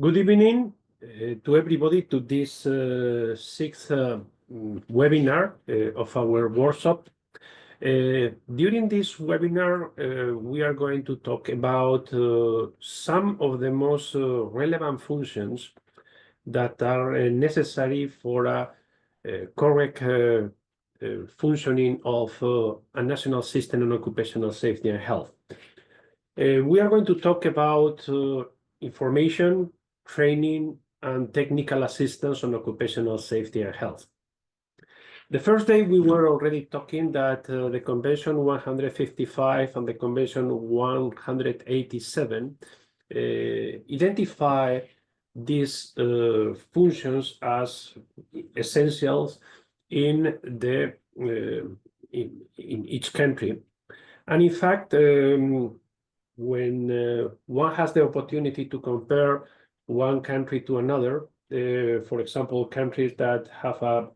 Good evening to everybody to this sixth webinar of our workshop. During this webinar, we are going to talk about some of the most relevant functions that are necessary for a correct functioning of a national system on occupational safety and health. We are going to talk about information, training, and technical assistance on occupational safety and health. The first day we were already talking that the Convention 155 and the Convention 187 identify these functions as essentials in each country. And in fact, when one has the opportunity to compare one country to another, for example, countries that have a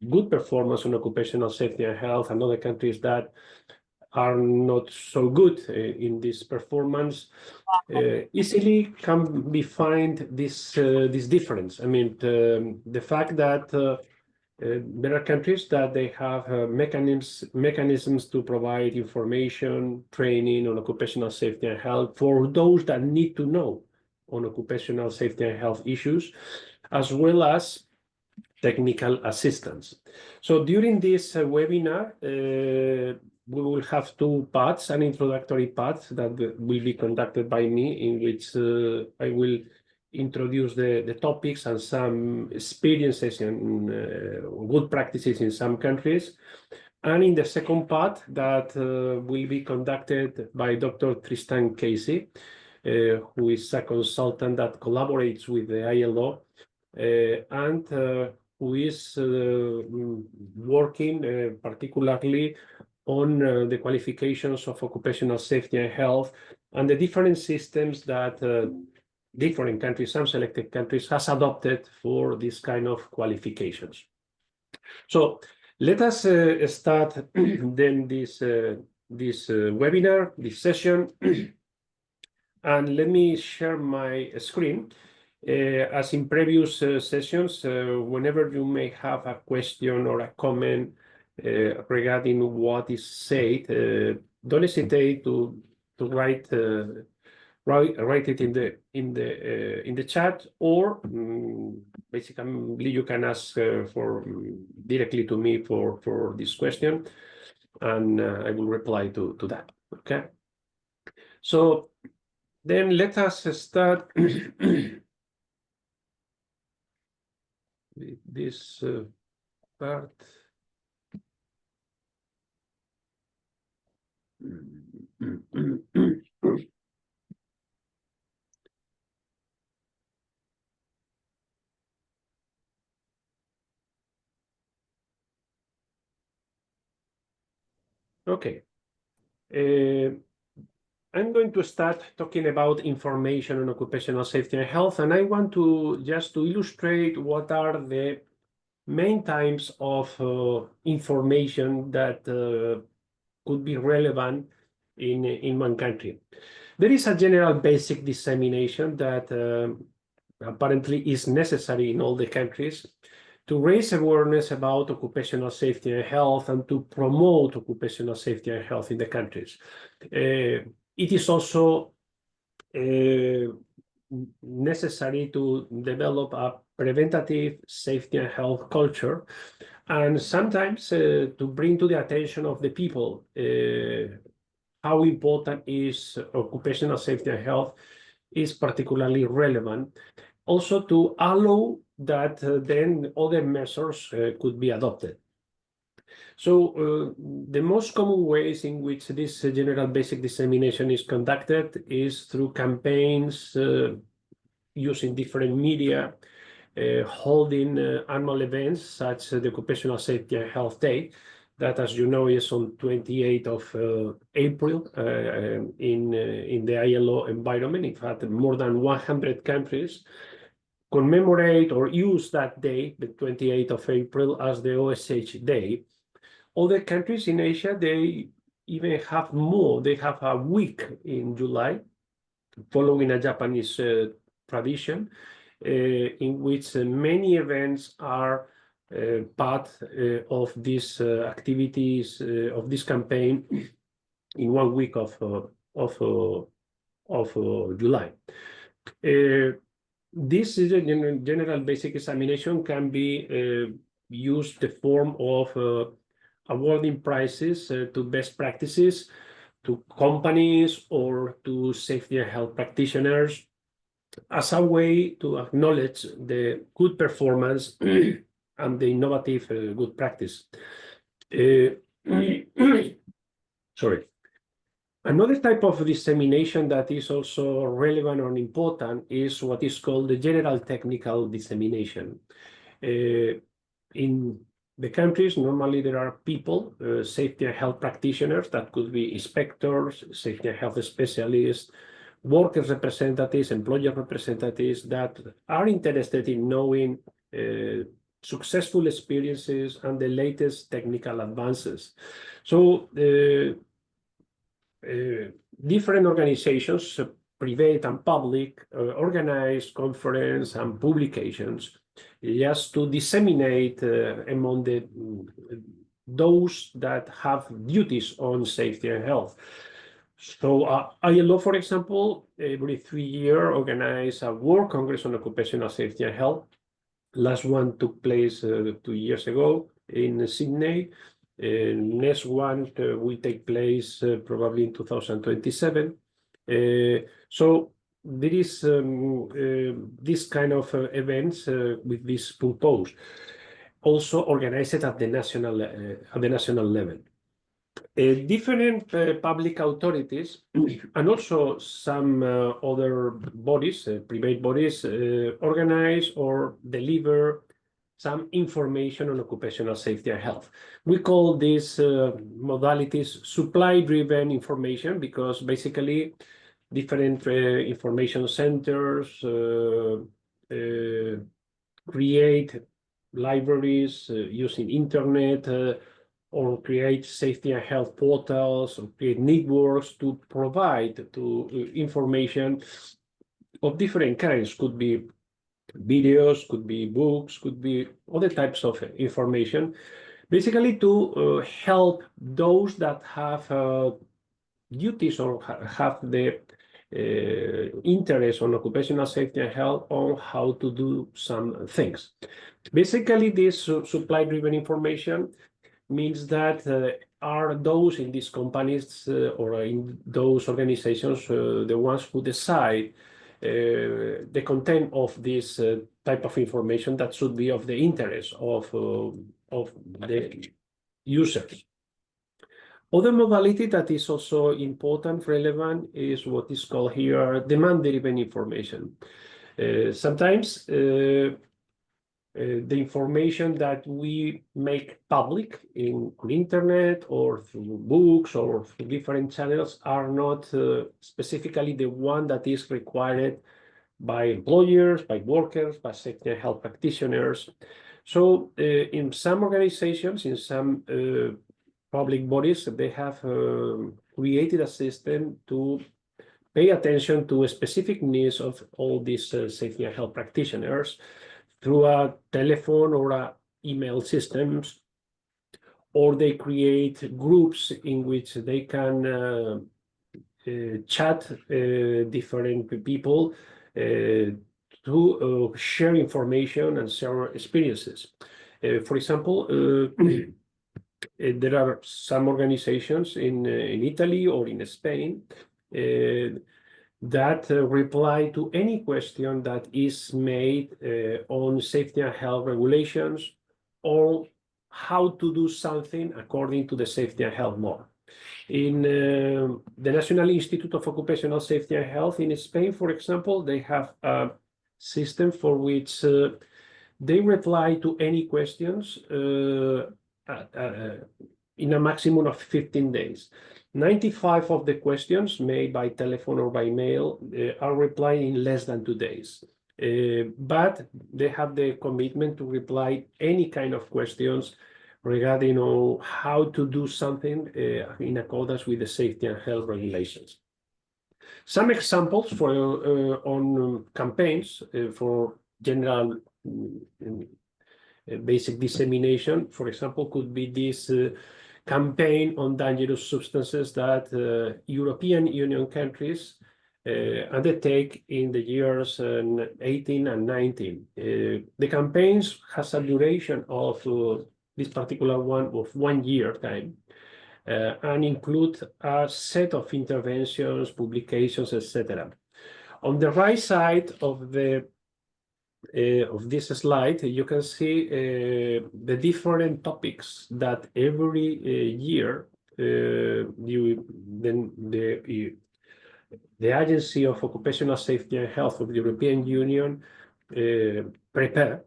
good performance on occupational safety and health, and other countries that are not so good in this performance, easily can be find this difference. I mean, the fact that there are countries that they have mechanisms to provide information, training on occupational safety and health for those that need to know on occupational safety and health issues, as well as technical assistance. So during this webinar, we will have two parts, an introductory part that will be conducted by me, in which I will introduce the topics and some experiences and good practices in some countries. And in the second part that will be conducted by Dr. Tristan Casey, who is a consultant that collaborates with the ILO and who is working particularly on the qualifications of occupational safety and health and the different systems that different countries, some selected countries, has adopted for this kind of qualifications. So let us start then this webinar, this session, and let me share my screen. As in previous sessions, whenever you may have a question or a comment regarding what is said, don't hesitate to write it in the chat, or basically you can ask directly to me for this question, and I will reply to that. Okay. So then let us start with this part. Okay. I'm going to start talking about information on occupational safety and health, and I want to just to illustrate what are the main types of information that could be relevant in one country. There is a general basic dissemination that apparently is necessary in all the countries to raise awareness about occupational safety and health and to promote occupational safety and health in the countries. It is also necessary to develop a preventative safety and health culture, and sometimes to bring to the attention of the people how important is occupational safety and health is particularly relevant. Also to allow that then other measures could be adopted. So the most common ways in which this general basic dissemination is conducted is through campaigns using different media, holding annual events such as the Occupational Safety and Health Day, that, as you know, is on 28th of April in the ILO environment. In fact, more than 100 countries commemorate or use that day, the 28th of April, as the OSH Day. Other countries in Asia, they even have more. They have a week in July, following a Japanese tradition in which many events are part of these activities of this campaign in 1 week of July. This is a general basic examination can be used the form of awarding prizes to best practices, to companies or to safety and health practitioners as a way to acknowledge the good performance and the innovative good practice. Sorry. Another type of dissemination that is also relevant or important is what is called the general technical dissemination. In the countries, normally there are people, safety and health practitioners, that could be inspectors, safety and health specialists, workers representatives, employer representatives that are interested in knowing successful experiences and the latest technical advances. So different organizations, private and public, organize conferences and publications just to disseminate among those that have duties on safety and health. So ILO, for example, every 3 years organize a World Congress on Occupational Safety and Health. Last one took place 2 years ago in Sydney. Next one will take place probably in 2027. So there is this kind of events with this purpose, also organized at the national level. Different public authorities and also some other bodies, private bodies, organize or deliver some information on occupational safety and health. We call these modalities supply-driven information because basically different information centers create libraries using internet or create safety and health portals or create networks to provide information of different kinds. Could be videos, could be books, could be other types of information, basically to help those that have duties or have the interest on occupational safety and health on how to do some things. Basically, this supply-driven information means that are those in these companies or in those organizations the ones who decide the content of this type of information that should be of the interest of the users. Other modality that is also important, relevant, is what is called here demand-driven information. Sometimes the information that we make public in the internet or through books or through different channels are not specifically the one that is required by employers, by workers, by safety and health practitioners. So in some organizations, in some public bodies, they have created a system to pay attention to specific needs of all these safety and health practitioners through a telephone or a email systems, or they create groups in which they can chat different people to share information and share experiences. For example, there are some organizations in Italy or in Spain that reply to any question that is made on safety and health regulations or how to do something according to the safety and health law. In the National Institute of Occupational Safety and Health in Spain, for example, they have a system for which they reply to any questions in a maximum of 15 days. 95 of the questions made by telephone or by mail are replied in less than 2 days. But they have the commitment to reply any kind of questions regarding how to do something in accordance with the safety and health regulations. Some examples for on campaigns for general basic dissemination, for example, could be this campaign on dangerous substances that European Union countries undertake in the years 18 and 19. The campaigns has a duration of this particular one of 1 year time. And include a set of interventions, publications, etc. On the right side of this slide, you can see the different topics that every year the Agency of Occupational Safety and Health of the European Union prepare.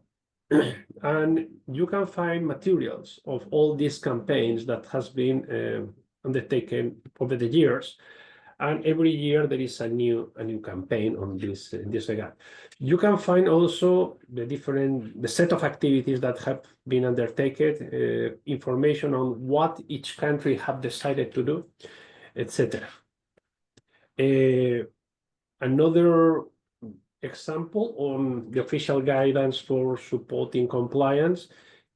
And you can find materials of all these campaigns that has been undertaken over the years. And every year there is a new campaign on this in this regard. You can find also the set of activities that have been undertaken, information on what each country have decided to do, etc. Another example on the official guidance for supporting compliance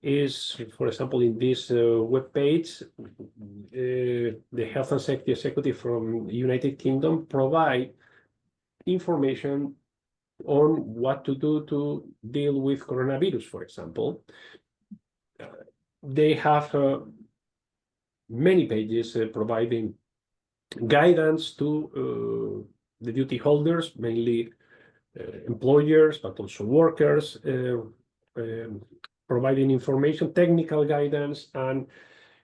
is, for example, in this web page, the Health and Safety Executive from the United Kingdom provide information on what to do to deal with coronavirus, for example. They have many pages providing guidance to the duty holders, mainly employers, but also workers, providing information, technical guidance, and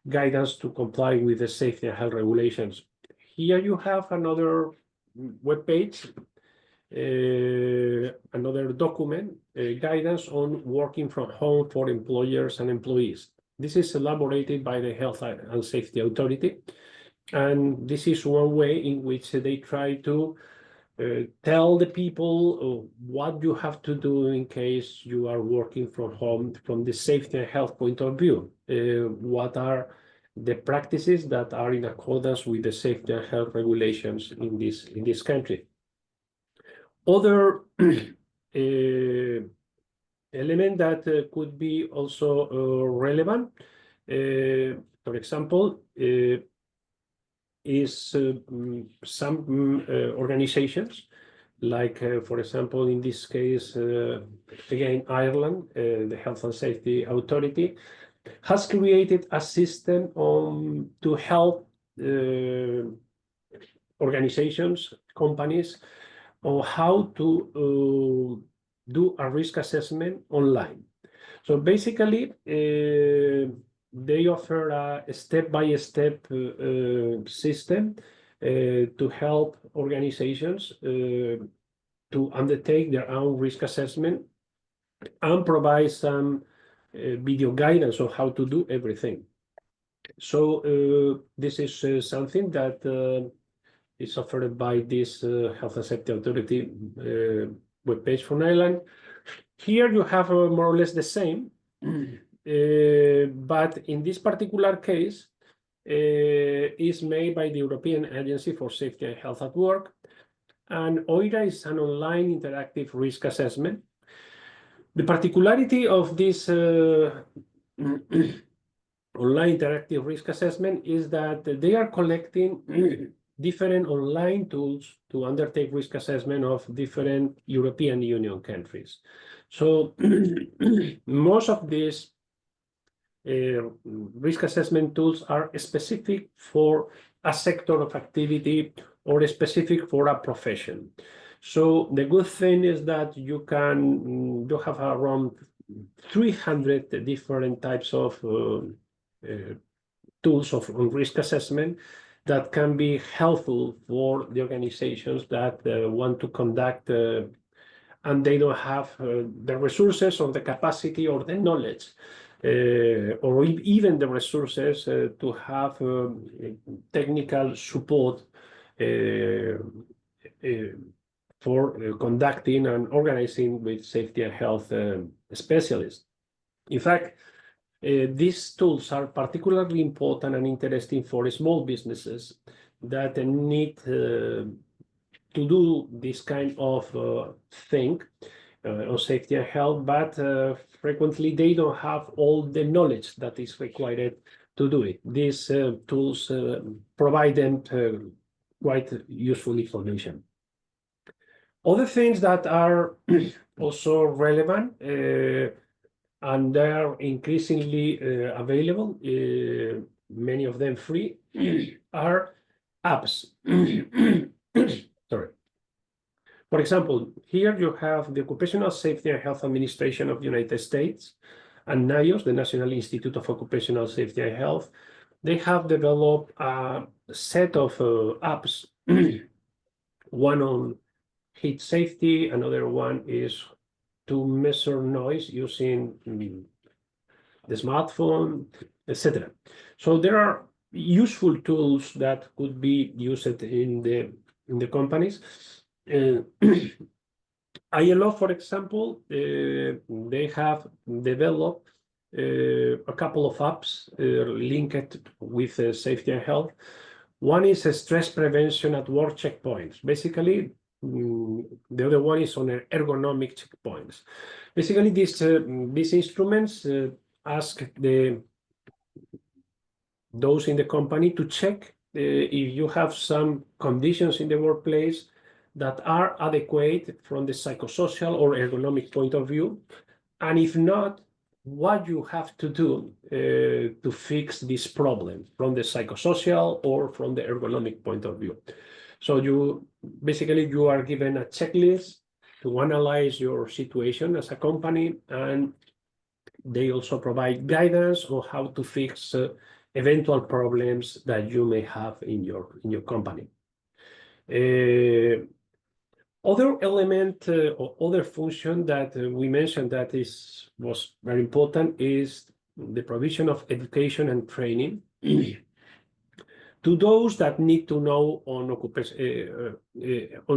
guidance to comply with the safety and health regulations. Here you have another web page, another document, guidance on working from home for employers and employees. This is elaborated by the Health and Safety Authority, and this is one way in which they try to tell the people what you have to do in case you are working from home from the safety and health point of view. What are the practices that are in accordance with the safety and health regulations in this country? Other element that could be also relevant, for example, is some organizations, like, for example, in this case, again, Ireland, the Health and Safety Authority, has created a system to help organizations, companies, on how to do a risk assessment online. So basically, they offer a step-by-step system to help organizations to undertake their own risk assessment and provide some video guidance on how to do everything. So this is something that is offered by this Health and Safety Authority webpage from Ireland. Here you have more or less the same. But in this particular case, is made by the European Agency for Safety and Health at Work, and OIRA is an online interactive risk assessment. The particularity of this online interactive risk assessment is that they are collecting different online tools to undertake risk assessment of different European Union countries. So most of these risk assessment tools are specific for a sector of activity or specific for a profession. So the good thing is that you have around 300 different types of tools of risk assessment that can be helpful for the organizations that want to conduct and they don't have the resources or the capacity or the knowledge or even the resources to have technical support for conducting and organizing with safety and health specialists. In fact, these tools are particularly important and interesting for small businesses that need to do this kind of thing on safety and health, but frequently they don't have all the knowledge that is required to do it. These tools provide them quite useful information. Other things that are also relevant and they're increasingly available, many of them free, are apps. Sorry. For example, here you have the Occupational Safety and Health Administration of the United States and NIOS, the National Institute of Occupational Safety and Health. They have developed a set of apps, one on heat safety, another one is to measure noise using the smartphone, etc. So there are useful tools that could be used in the companies. ILO, for example, they have developed a couple of apps linked with safety and health. One is a stress prevention at work checkpoints. Basically, the other one is on ergonomic checkpoints. Basically, these instruments ask those in the company to check if you have some conditions in the workplace that are adequate from the psychosocial or ergonomic point of view, and if not, what you have to do to fix this problem from the psychosocial or from the ergonomic point of view. So you are given a checklist to analyze your situation as a company, and they also provide guidance on how to fix eventual problems that you may have in your company. Other element or other function that we mentioned that was very important is the provision of education and training to those that need to know on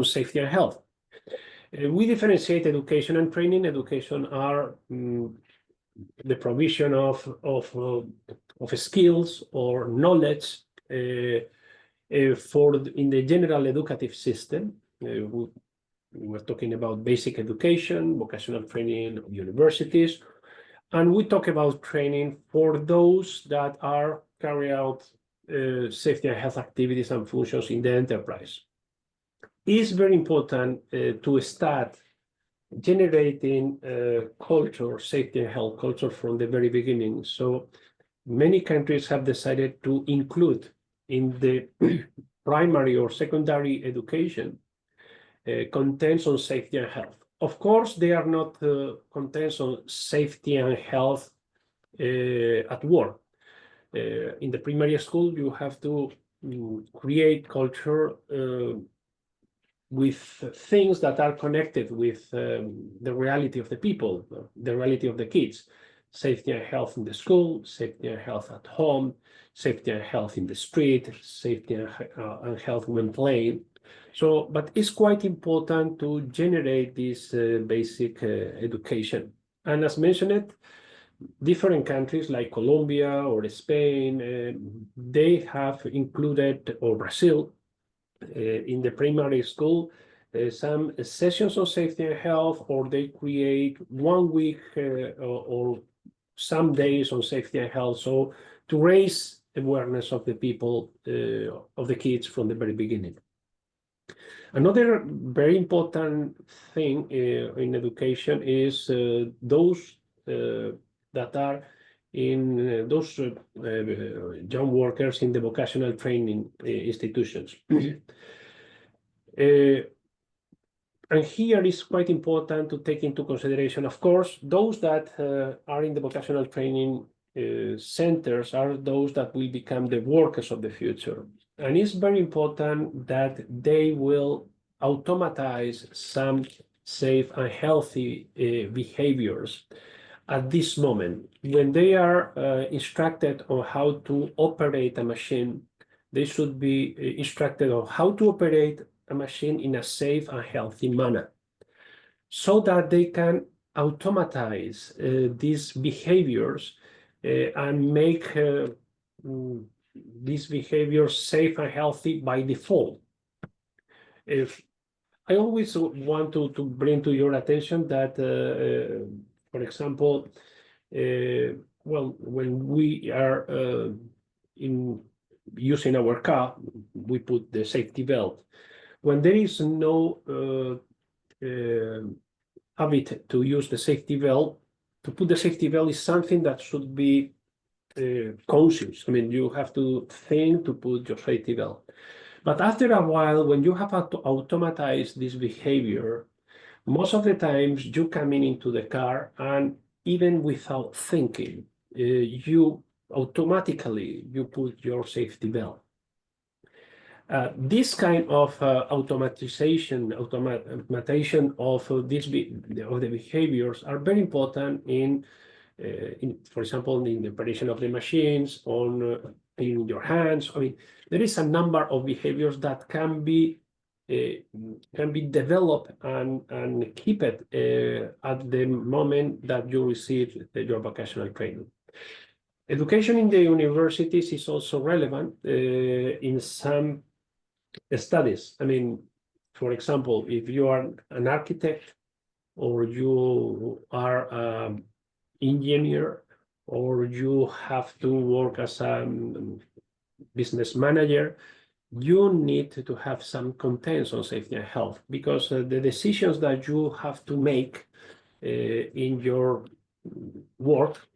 safety and health. We differentiate education and training. Education are the provision of skills or knowledge in the general educative system. We're talking about basic education, vocational training, universities, and we talk about training for those that are carry out safety and health activities and functions in the enterprise. It's very important to start generating culture, safety and health culture from the very beginning. So many countries have decided to include in the primary or secondary education contents on safety and health. Of course, they are not contents on safety and health at work. In the primary school, you have to create culture with things that are connected with the reality of the people, the reality of the kids. Safety and health in the school, safety and health at home, safety and health in the street, safety and health when playing. So, but it's quite important to generate this basic education. And as mentioned, different countries like Colombia or Spain, they have included, or Brazil, in the primary school, some sessions on safety and health, or they create 1 week or some days on safety and health. So to raise awareness of the people, of the kids from the very beginning. Another very important thing in education is those that are in those young workers in the vocational training institutions. And here it's quite important to take into consideration, of course, those that are in the vocational training centers are those that will become the workers of the future. And it's very important that they will automatize some safe and healthy behaviors at this moment. When they are instructed on how to operate a machine, they should be instructed on how to operate a machine in a safe and healthy manner, so that they can automatize these behaviors and make these behaviors safe and healthy by default. I always want to bring to your attention that, for example, well, when we are in using our car, we put the safety belt. When there is no habit to use the safety belt, to put the safety belt is something that should be conscious. I mean, you have to think to put your safety belt. But after a while, when you have to automatize this behavior, most of the times you come into the car and even without thinking, you automatically you put your safety belt. This kind of automation of the behaviors are very important in, for example, in the operation of the machines, on in your hands. I mean, there is a number of behaviors that can be developed and keep it at the moment that you receive your vocational training. Education in the universities is also relevant in some studies. I mean, for example, if you are an architect or you are an engineer or you have to work as a business manager, you need to have some contents on safety and health, because the decisions that you have to make in your work,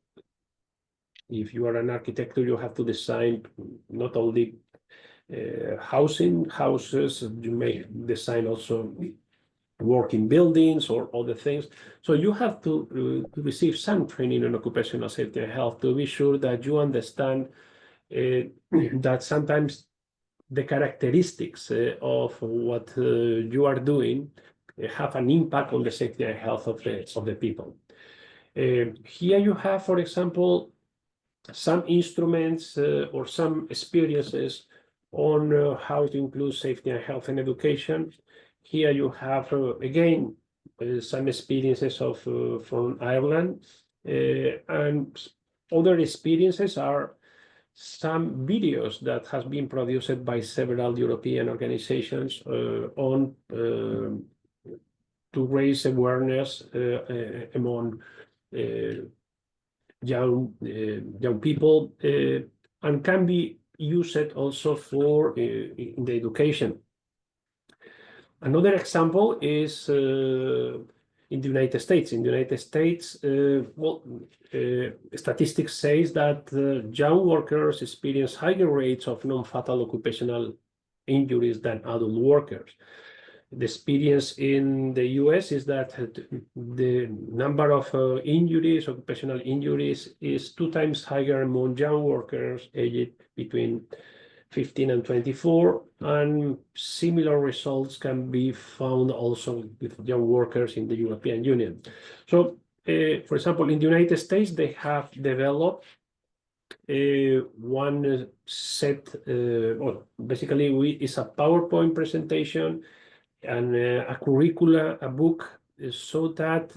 if you are an architect, you have to design not only houses, you may design also working buildings or other things. So you have to receive some training on occupational safety and health to be sure that you understand that sometimes the characteristics of what you are doing have an impact on the safety and health of the people. Here you have, for example, some instruments or some experiences on how to include safety and health in education. Here you have, again, some experiences of from Ireland, and other experiences are some videos that has been produced by several European organizations on to raise awareness among young people, and can be used also for in the education. Another example is in the United States. In the United States, statistics says that young workers experience higher rates of non-fatal occupational injuries than adult workers. The experience in the US is that the number of injuries, occupational injuries, is 2 times higher among young workers aged between 15 and 24, and similar results can be found also with young workers in the European Union. So, for example, in the United States, they have developed one set, well, basically it's a PowerPoint presentation and a curricula, a book, so that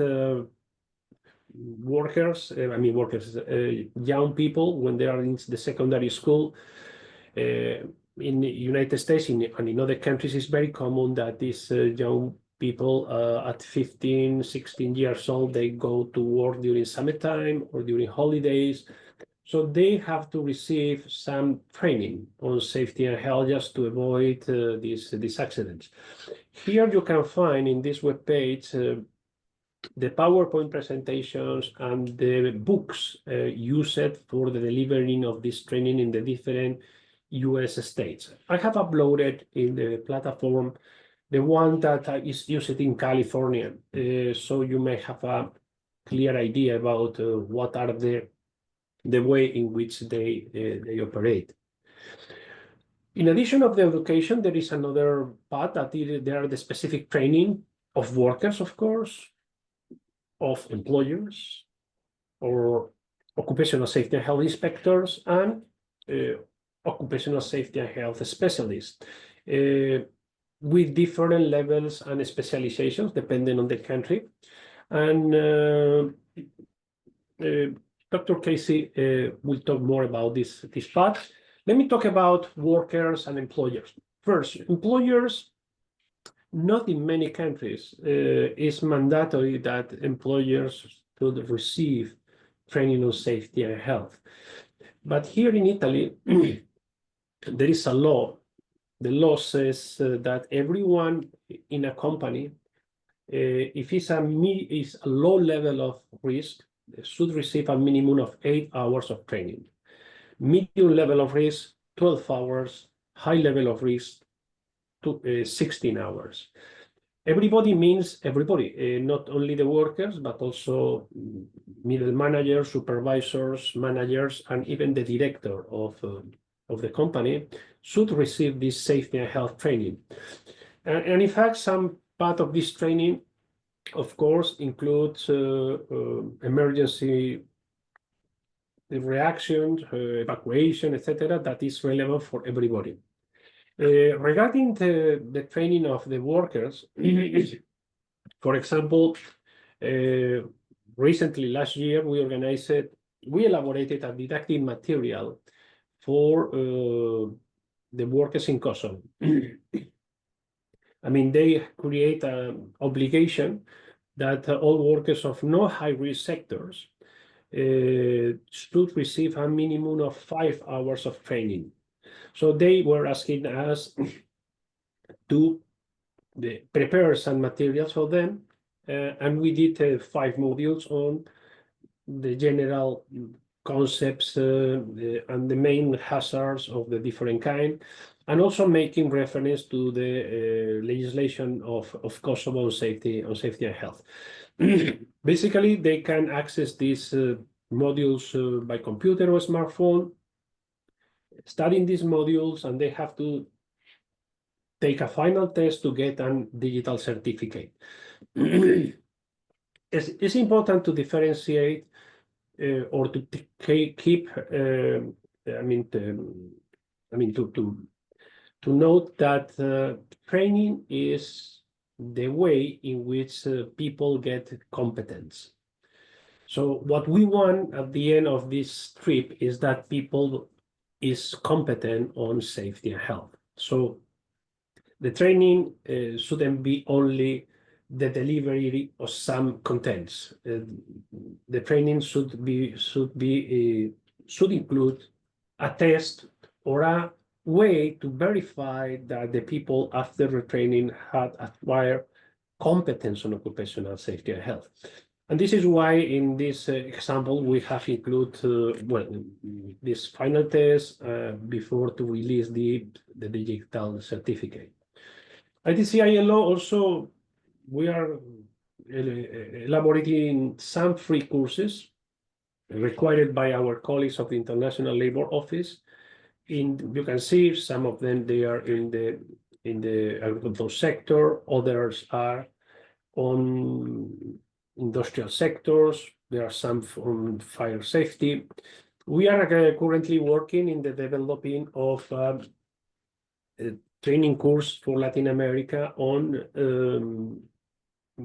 young people, when they are in the secondary school, in the United States and in other countries, it's very common that these young people at 15, 16 years old, they go to work during summertime or during holidays. So they have to receive some training on safety and health just to avoid these accidents. Here you can find in this webpage the PowerPoint presentations and the books used for the delivering of this training in the different US states. I have uploaded in the platform the one that is used in California, so you may have a clear idea about what are the way in which they operate. In addition of the education, there is another part that there are the specific training of workers, of course, of employers, or occupational safety and health inspectors, and occupational safety and health specialists, with different levels and specializations depending on the country. And Dr. Casey will talk more about this part. Let me talk about workers and employers. First, employers not in many countries is mandatory that employers should receive training on safety and health. But here in Italy, there is a law. The law says that everyone in a company, if it's a low level of risk, should receive a minimum of 8 hours of training. Medium level of risk, 12 hours. High level of risk, 16 hours. Everybody means everybody, not only the workers, but also middle managers, supervisors, managers, and even the director of the company should receive this safety and health training. And in fact, some part of this training, of course, includes emergency reactions, evacuation, etc., that is relevant for everybody. Regarding the training of the workers, for example, recently last year we elaborated a didactic material for the workers in Kosovo. I mean, they create an obligation that all workers of no high-risk sectors should receive a minimum of 5 hours of training. So they were asking us to prepare some materials for them, and we did 5 modules on the general concepts and the main hazards of the different kind, and also making reference to the legislation of Kosovo on safety and health. Basically, they can access these modules by computer or smartphone, studying these modules, and they have to take a final test to get a digital certificate. It's important to differentiate or to keep, to note that training is the way in which people get competence. So what we want at the end of this trip is that people is competent on safety and health. So the training shouldn't be only the delivery of some contents. The training should include a test or a way to verify that the people after the training had acquired competence on occupational safety and health. And this is why in this example we have included this final test before to release the digital certificate. ITC-ILO also, we are elaborating some free courses required by our colleagues of the International Labour Office. You can see some of them, they are in the agricultural sector, others are on industrial sectors, there are some on fire safety. We are currently working in the developing of training course for Latin America on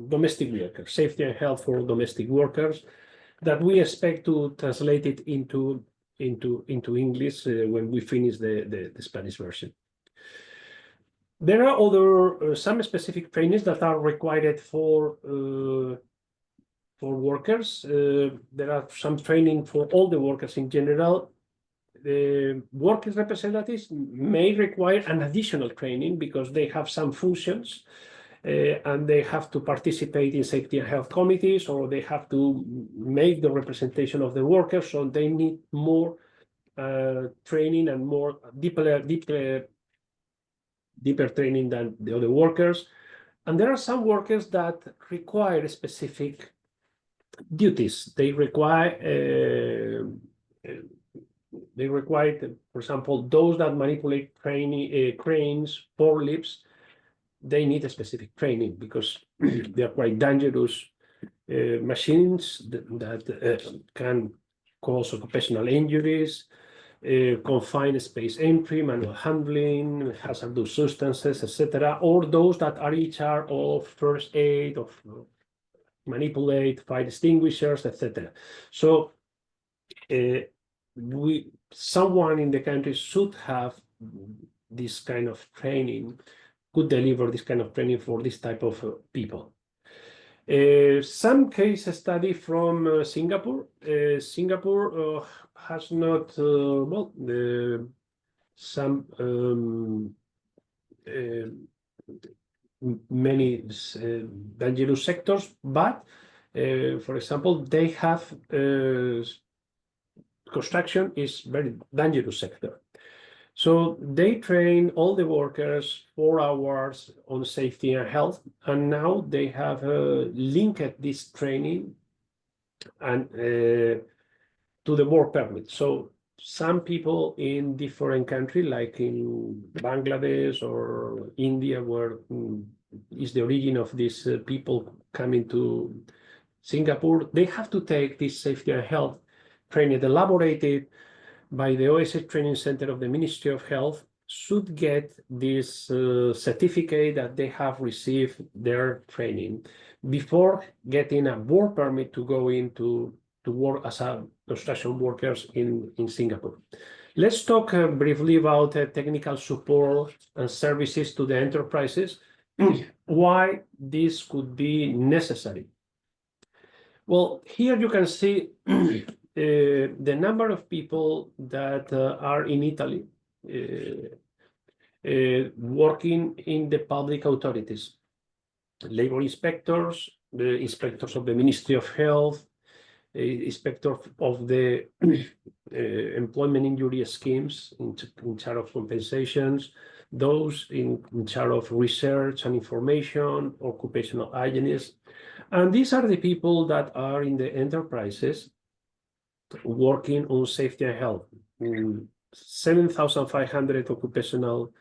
domestic workers, safety and health for domestic workers, that we expect to translate it into English when we finish the Spanish version. There are other some specific trainings that are required for workers. There are some training for all the workers in general. The workers representatives may require an additional training because they have some functions and they have to participate in safety and health committees, or they have to make the representation of the workers, so they need more training and more deeper training than the other workers. And there are some workers that require specific duties. They require for example, those that manipulate cranes, forklifts, they need a specific training because they are quite dangerous machines that can cause occupational injuries, confined space entry, manual handling, hazardous substances, etc., or those that are in charge of first aid, of manipulate fire extinguishers, etc. So someone in the country should have this kind of training could deliver this kind of training for this type of people. Some case study from Singapore. Singapore has not, well, some many dangerous sectors, but for example, they have construction is very dangerous sector. So they train all the workers 4 hours on safety and health, and now they have linked this training and to the work permit. So some people in different countries, like in Bangladesh or India, where is the origin of these people coming to Singapore, they have to take this safety and health training elaborated by the OSH Training Center of the Ministry of Health, should get this certificate that they have received their training before getting a work permit to go into to work as a construction workers in Singapore. Let's talk briefly about technical support and services to the enterprises, why this could be necessary. Well, here you can see the number of people that are in Italy working in the public authorities, labor inspectors, the inspectors of the Ministry of Health, inspectors of the employment injury schemes in charge of compensations, those in charge of research and information, occupational hygienists. And these are the people that are in the enterprises working on safety and health. 7,500 occupational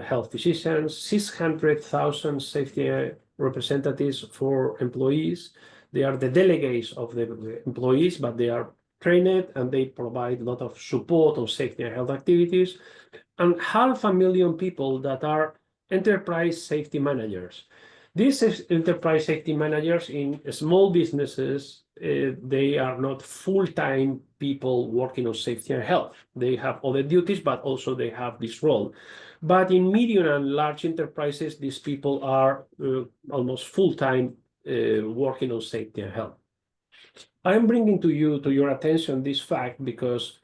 health physicians, 600,000 safety representatives for employees. They are the delegates of the employees, but they are trained and they provide a lot of support on safety and health activities. And 500,000 people that are enterprise safety managers. These enterprise safety managers in small businesses, they are not full-time people working on safety and health. They have other duties, but also they have this role. But in medium and large enterprises, these people are almost full-time working on safety and health. I'm bringing to your attention this fact because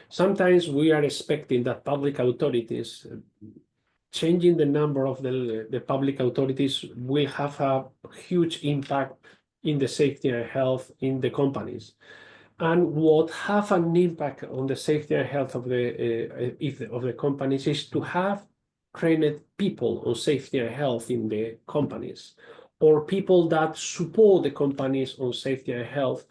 sometimes we are expecting that public authorities, changing the number of the public authorities will have a huge impact in the safety and health in the companies. And what have an impact on the safety and health of the companies is to have trained people on safety and health in the companies, or people that support the companies on safety and health,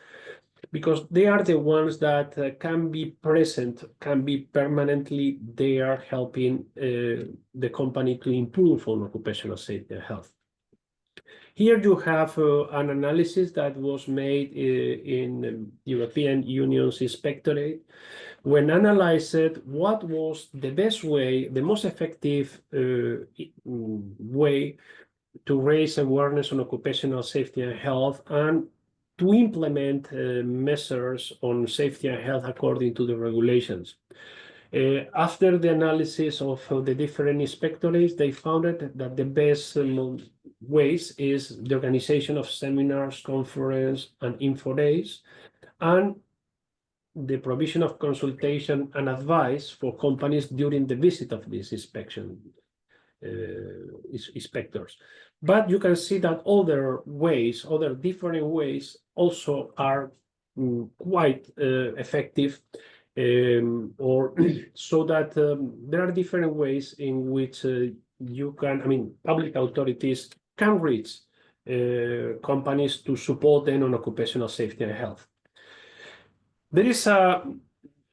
because they are the ones that can be present, can be permanently there helping the company to improve on occupational safety and health. Here you have an analysis that was made in European Union's Inspectorate when analyzed what was the best way, the most effective way to raise awareness on occupational safety and health and to implement measures on safety and health according to the regulations. After the analysis of the different inspectorates, they found that the best ways is the organization of seminars, conferences, and info days, and the provision of consultation and advice for companies during the visit of these inspectors. But you can see that other different ways also are quite effective, or so that there are different ways in which public authorities can reach companies to support them on occupational safety and health. There is a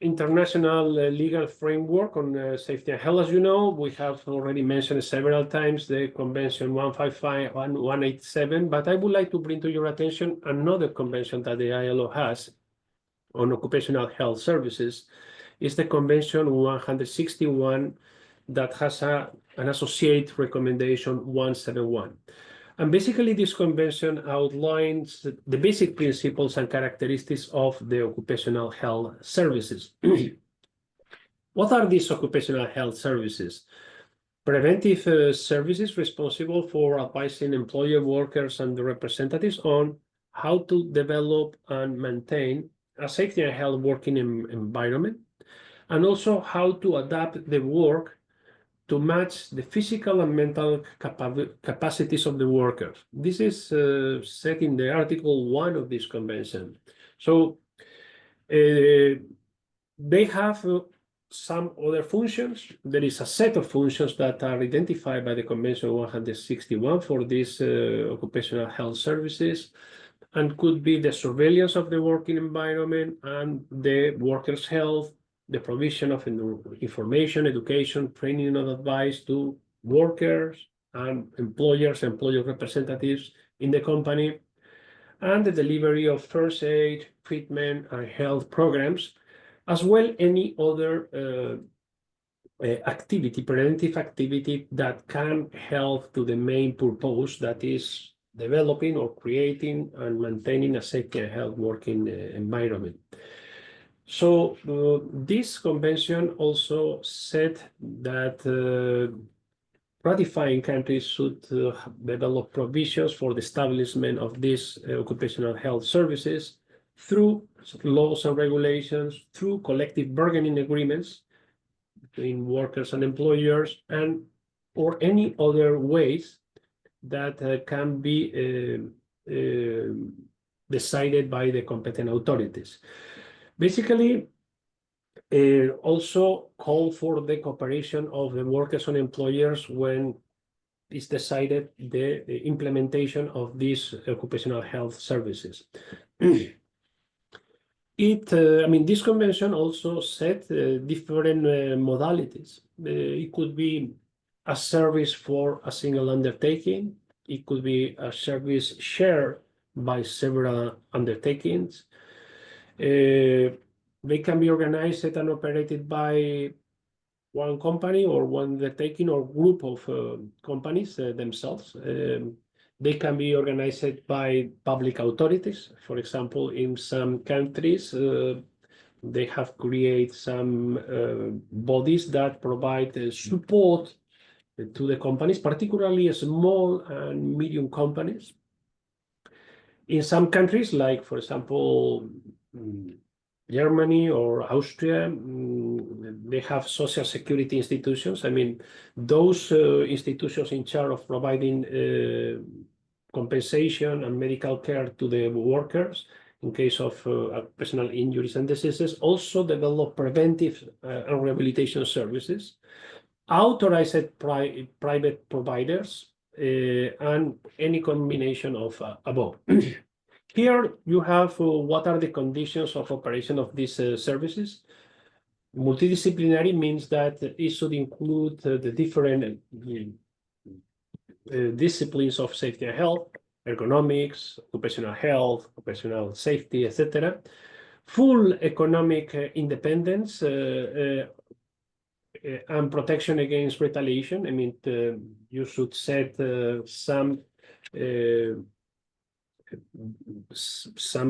international legal framework on safety and health. As you know, we have already mentioned several times the Convention 155 and 187, but I would like to bring to your attention another convention that the ILO has on occupational health services. Is the Convention 161 that has an associate recommendation 171. And basically, this convention outlines the basic principles and characteristics of the occupational health services. What are these occupational health services? Preventive services responsible for advising employer, workers, and the representatives on how to develop and maintain a safety and health working environment, and also how to adapt the work to match the physical and mental capacities of the workers. This is set in the Article 1 of this convention. So they have some other functions. There is a set of functions that are identified by the Convention 161 for these occupational health services, and could be the surveillance of the working environment and the workers' health, the provision of information, education, training, and advice to workers and employers, employer representatives in the company, and the delivery of first aid, treatment, and health programs, as well any other preventive activity that can help to the main purpose, that is developing or creating and maintaining a safe and health working environment. So this convention also said that ratifying countries should develop provisions for the establishment of these occupational health services through laws and regulations, through collective bargaining agreements between workers and employers, and or any other ways that can be decided by the competent authorities. Basically, also call for the cooperation of the workers and employers when it's decided the implementation of these occupational health services. This convention also set different modalities. It could be a service for a single undertaking. It could be a service shared by several undertakings. They can be organized and operated by one company or one undertaking or group of companies themselves. They can be organized by public authorities. For example, in some countries, they have created some bodies that provide support to the companies, particularly small and medium companies. In some countries, like, for example, Germany or Austria, they have social security institutions. Those institutions in charge of providing compensation and medical care to the workers in case of personal injuries and diseases also develop preventive and rehabilitation services, authorized private providers, and any combination of above. Here you have what are the conditions of operation of these services. Multidisciplinary means that it should include the different disciplines of safety and health, ergonomics, occupational health, occupational safety, etc. Full economic independence and protection against retaliation. You should set some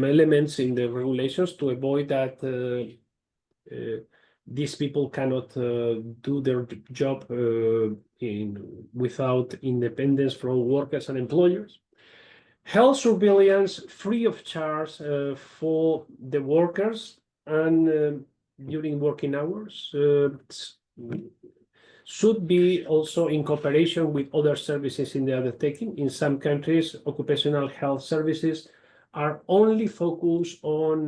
elements in the regulations to avoid that these people cannot do their job without independence from workers and employers. Health surveillance free of charge for the workers and during working hours should be also in cooperation with other services in the undertaking. In some countries, occupational health services are only focused on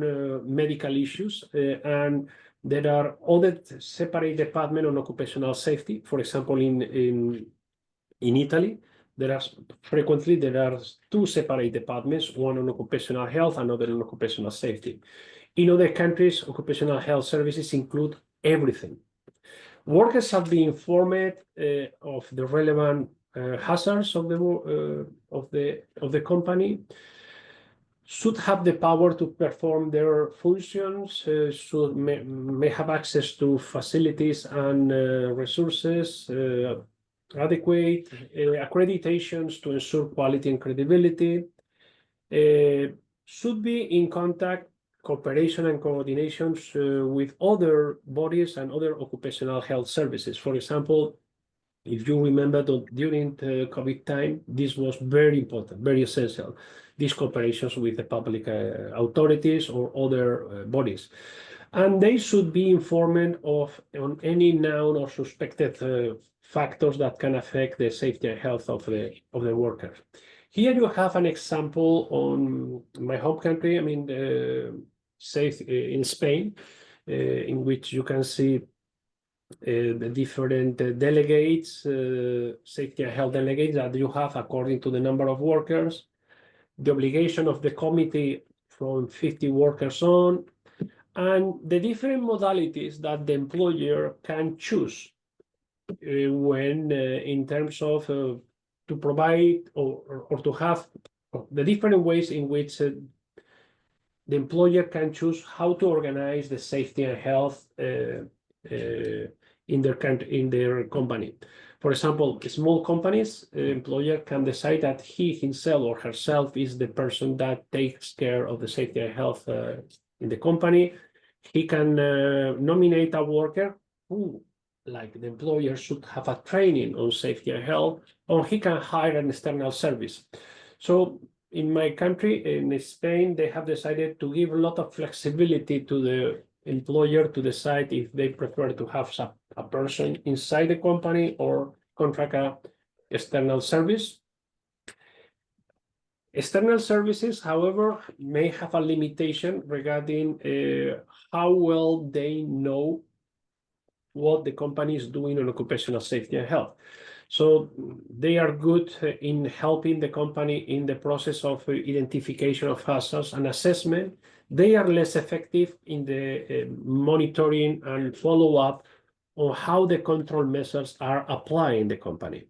medical issues, and there are other separate departments on occupational safety. For example, in Italy, there are two separate departments, one on occupational health, another on occupational safety. In other countries, occupational health services include everything. Workers have been informed of the relevant hazards of the company, should have the power to perform their functions, may have access to facilities and resources, adequate accreditations to ensure quality and credibility, should be in contact, cooperation and coordinations with other bodies and other occupational health services. For example, If you remember that during the COVID time, this was very important, very essential, these cooperations with the public authorities or other bodies. And they should be informed on any known or suspected factors that can affect the safety and health of the workers. Here you have an example on my home country, I mean, safe in Spain, in which you can see the different delegates, safety and health delegates that you have according to the number of workers, the obligation of the committee from 50 workers on, and the different modalities that the employer can choose when in terms of to provide or to have the different ways in which the employer can choose how to organize the safety and health in their company. For example, small companies, the employer can decide that he himself or herself is the person that takes care of the safety and health in the company. He can nominate a worker who, like the employer, should have a training on safety and health, or he can hire an external service. So in my country, in Spain, they have decided to give a lot of flexibility to the employer to decide if they prefer to have a person inside the company or contract a external service. External services, however, may have a limitation regarding how well they know what the company is doing on occupational safety and health. So they are good in helping the company in the process of identification of hazards and assessment. They are less effective in the monitoring and follow-up on how the control measures are applied in the company,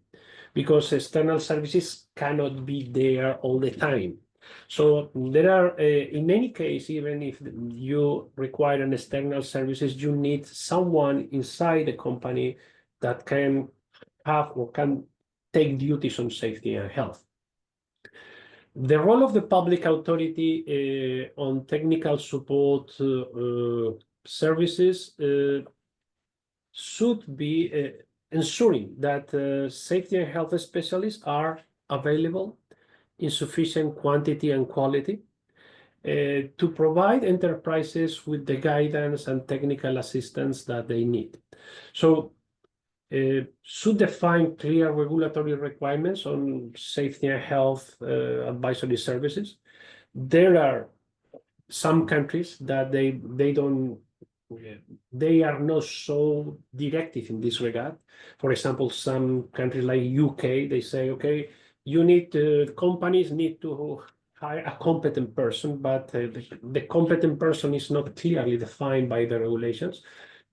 because external services cannot be there all the time. So there are, in any case, even if you require an external services, you need someone inside the company that can have or can take duties on safety and health. The role of the public authority on technical support services should be ensuring that safety and health specialists are available in sufficient quantity and quality to provide enterprises with the guidance and technical assistance that they need. So should define clear regulatory requirements on safety and health advisory services. There are some countries that they are not so directive in this regard. For example, some countries like UK, they say, okay, companies need to hire a competent person, but the competent person is not clearly defined by the regulations.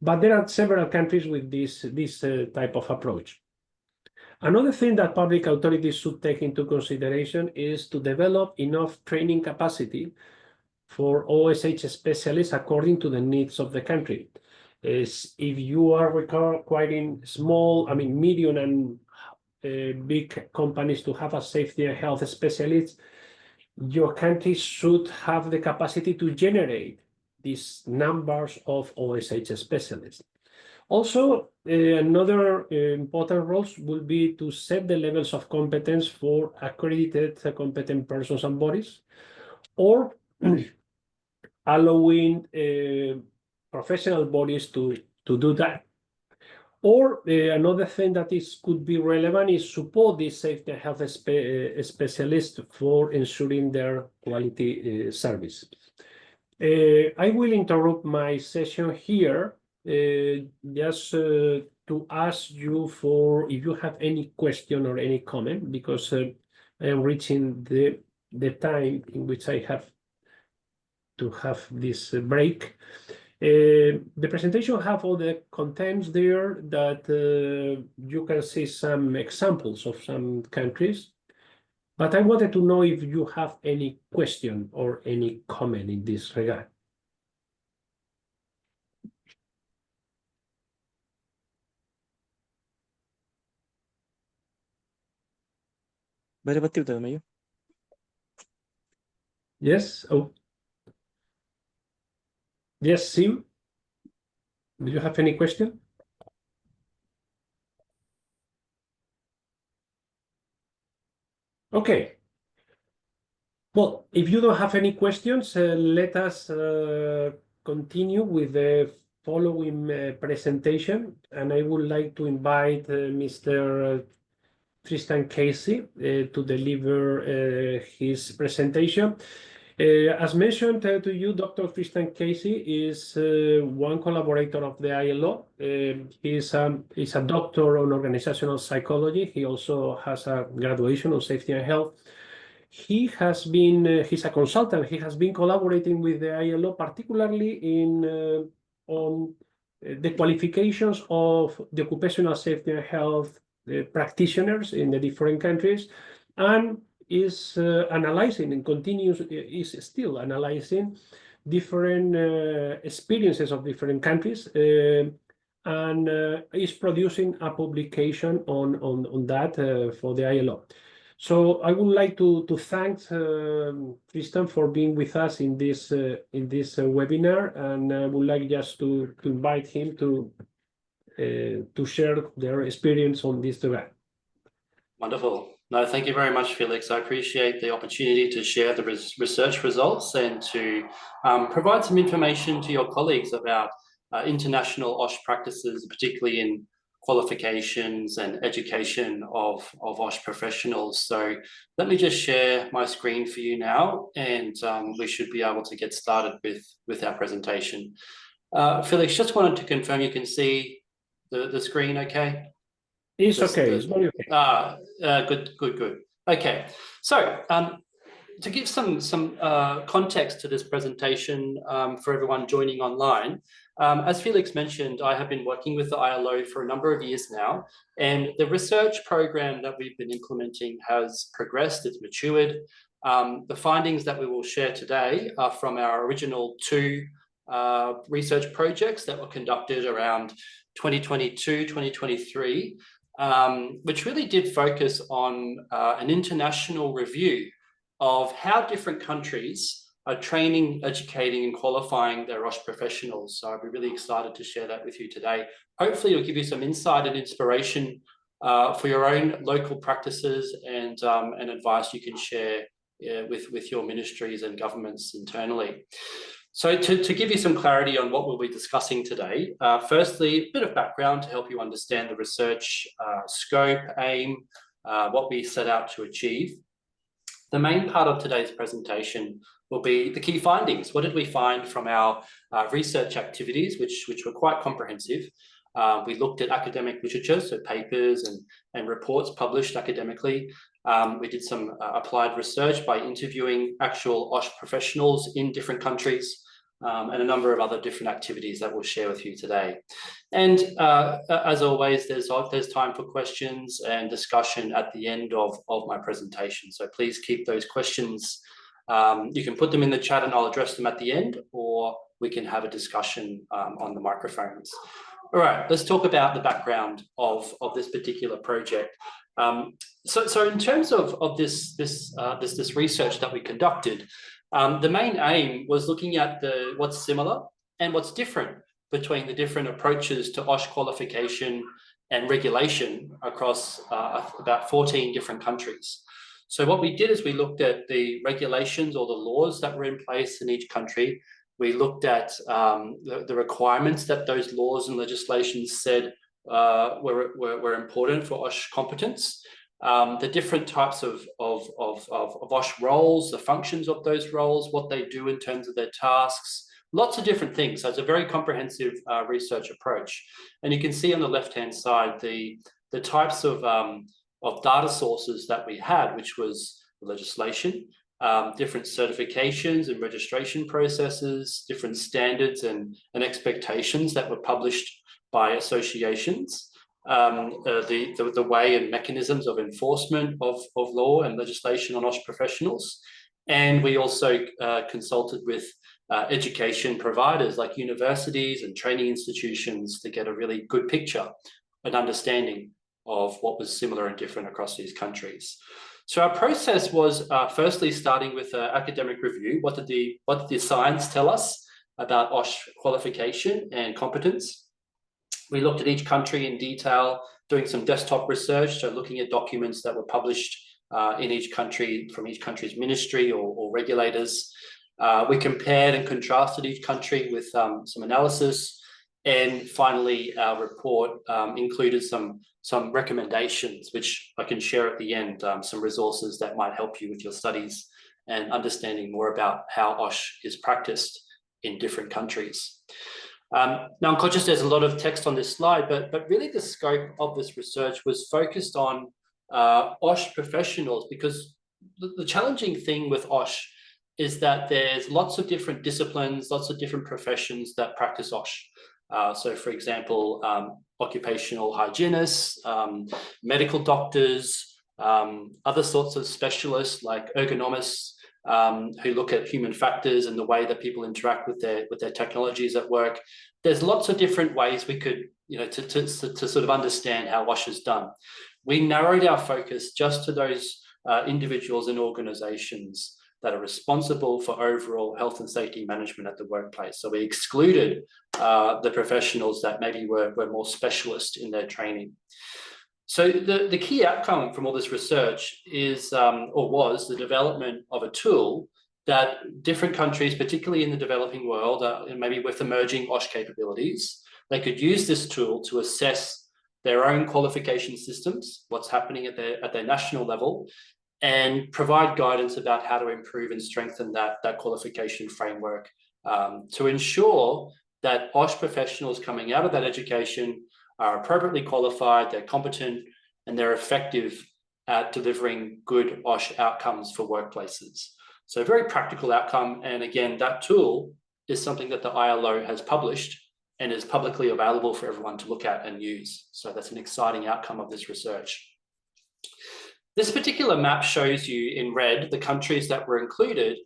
But there are several countries with this type of approach. Another thing that public authorities should take into consideration is to develop enough training capacity for OSH specialists according to the needs of the country. If you are requiring medium and big companies to have a safety and health specialist, your country should have the capacity to generate these numbers of OSH specialists. Also, another important role will be to set the levels of competence for accredited competent persons and bodies, or allowing professional bodies to do that. Or another thing that could be relevant is support these safety and health specialists for ensuring their quality service. I will interrupt my session here just to ask you for if you have any question or any comment, because I am reaching the time in which I have to have this break. The presentation have all the contents there that you can see some examples of some countries, but I wanted to know if you have any question or any comment in this regard. Bere batti meglio. Yes. Oh. Yes, Sim. Do you have any question? Okay. Well, if you don't have any questions, let us continue with the following presentation. And I would like to invite Mr. Tristan Casey to deliver his presentation. As mentioned to you, Dr. Tristan Casey is one collaborator of the ILO. He's a doctor on organizational psychology. He also has a graduation on safety and health. He has been, he's a consultant. He has been collaborating with the ILO, particularly on the qualifications of the occupational safety and health practitioners in the different countries, and is analyzing and continues, is still analyzing different experiences of different countries, and is producing a publication on that for the ILO. So I would like to thank Tristan for being with us in this webinar, and I would like just to invite him to share their experience on this event. Wonderful. No, thank you very much, Felix. I appreciate the opportunity to share the research results and to provide some information to your colleagues about international OSH practices, particularly in qualifications and education of OSH professionals. So let me just share my screen for you now, and we should be able to get started with our presentation. Felix, just wanted to confirm you can see the screen okay? It's okay. It's very okay. Good. Okay, so to give some context to this presentation for everyone joining online, as Felix mentioned, I have been working with the ILO for a number of years now, and the research program that we've been implementing has progressed, it's matured. The findings that we will share today are from our original two research projects that were conducted around 2022, 2023, which really did focus on an international review of how different countries are training, educating, and qualifying their OSH professionals. So I'd be really excited to share that with you today. Hopefully it'll give you some insight and inspiration for your own local practices, and advice you can share with your ministries and governments internally. So to give you some clarity on what we'll be discussing today, firstly, a bit of background to help you understand the research scope, aim, what we set out to achieve. The main part of today's presentation will be the key findings. What did we find from our research activities, which were quite comprehensive? We looked at academic literature, so papers and reports published academically. We did some applied research by interviewing actual OSH professionals in different countries, and a number of other different activities that we'll share with you today. And as always, there's time for questions and discussion at the end of my presentation. So please keep those questions. You can put them in the chat and I'll address them at the end, or we can have a discussion on the microphones. All right, let's talk about the background of this particular project. So in terms of this research that we conducted, the main aim was looking at what's similar and what's different between the different approaches to OSH qualification and regulation across about 14 different countries. So what we did is we looked at the regulations or the laws that were in place in each country. We looked at the requirements that those laws and legislations said were important for OSH competence, the different types of OSH roles, the functions of those roles, what they do in terms of their tasks, lots of different things. So it's a very comprehensive research approach. And you can see on the left-hand side the types of data sources that we had, which was legislation, different certifications and registration processes, different standards and expectations that were published by associations, the way and mechanisms of enforcement of law and legislation on OSH professionals. And we also consulted with education providers like universities and training institutions to get a really good picture and understanding of what was similar and different across these countries. So our process was firstly starting with an academic review. What did the science tell us about OSH qualification and competence? We looked at each country in detail, doing some desktop research, so looking at documents that were published in each country from each country's ministry or regulators. We compared and contrasted each country with some analysis. And finally, our report included some recommendations, which I can share at the end, some resources that might help you with your studies and understanding more about how OSH is practiced in different countries. Now, I'm conscious there's a lot of text on this slide, but really the scope of this research was focused on OSH professionals, because the challenging thing with OSH is that there's lots of different disciplines, lots of different professions that practice OSH. So, for example, occupational hygienists, medical doctors, other sorts of specialists like ergonomists who look at human factors and the way that people interact with their technologies at work. There's lots of different ways we could, to sort of understand how OSH is done. We narrowed our focus just to those individuals and organizations that are responsible for overall health and safety management at the workplace. So we excluded the professionals that maybe were more specialist in their training. So the key outcome from all this research is, or was, the development of a tool that different countries, particularly in the developing world, and maybe with emerging OSH capabilities, they could use this tool to assess their own qualification systems, what's happening at their national level, and provide guidance about how to improve and strengthen that qualification framework to ensure that OSH professionals coming out of that education are appropriately qualified, they're competent, and they're effective at delivering good OSH outcomes for workplaces. So a very practical outcome. And again, that tool is something that the ILO has published and is publicly available for everyone to look at and use. So that's an exciting outcome of this research. This particular map shows you in red the countries that were included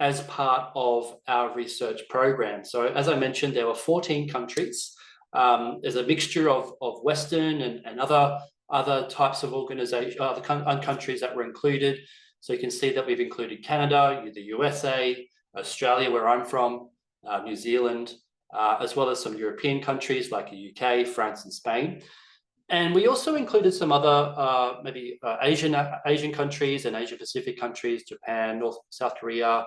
as part of our research program. So as I mentioned, there were 14 countries. There's a mixture of Western and other types of organizations, other countries that were included. So you can see that we've included Canada, the USA, Australia, where I'm from, New Zealand, as well as some European countries like the UK, France, and Spain. And we also included some other Asian countries and Asia Pacific countries, Japan, South Korea,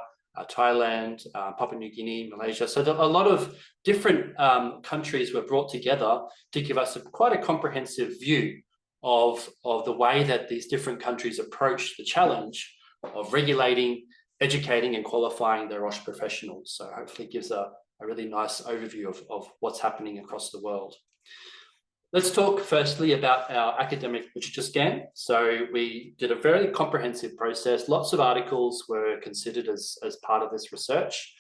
Thailand, Papua New Guinea, Malaysia. So a lot of different countries were brought together to give us quite a comprehensive view of the way that these different countries approach the challenge of regulating, educating, and qualifying their OSH professionals. So hopefully it gives a really nice overview of what's happening across the world. Let's talk firstly about our academic literature scan. So we did a very comprehensive process. Lots of articles were considered as part of this research.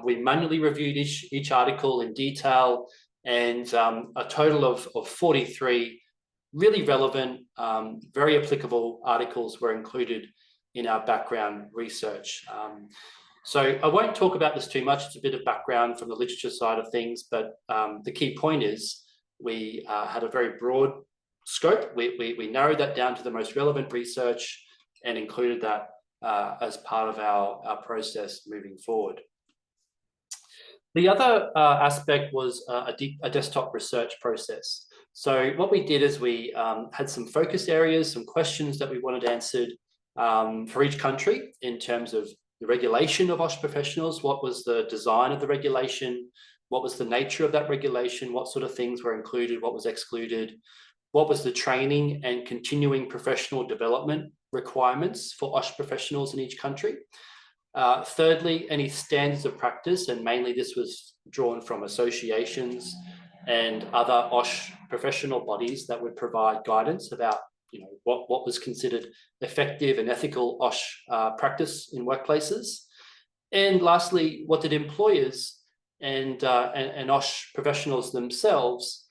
We manually reviewed each article in detail, and a total of 43 really relevant, very applicable articles were included in our background research. So I won't talk about this too much. It's a bit of background from the literature side of things, but the key point is we had a very broad scope. We narrowed that down to the most relevant research and included that as part of our process moving forward. The other aspect was a desktop research process. So what we did is we had some focus areas, some questions that we wanted answered for each country in terms of the regulation of OSH professionals. What was the design of the regulation? What was the nature of that regulation? What sort of things were included? What was excluded? What was the training and continuing professional development requirements for OSH professionals in each country? Thirdly, any standards of practice, and mainly this was drawn from associations and other OSH professional bodies that would provide guidance about what was considered effective and ethical OSH practice in workplaces. And lastly, what did employers and OSH professionals themselves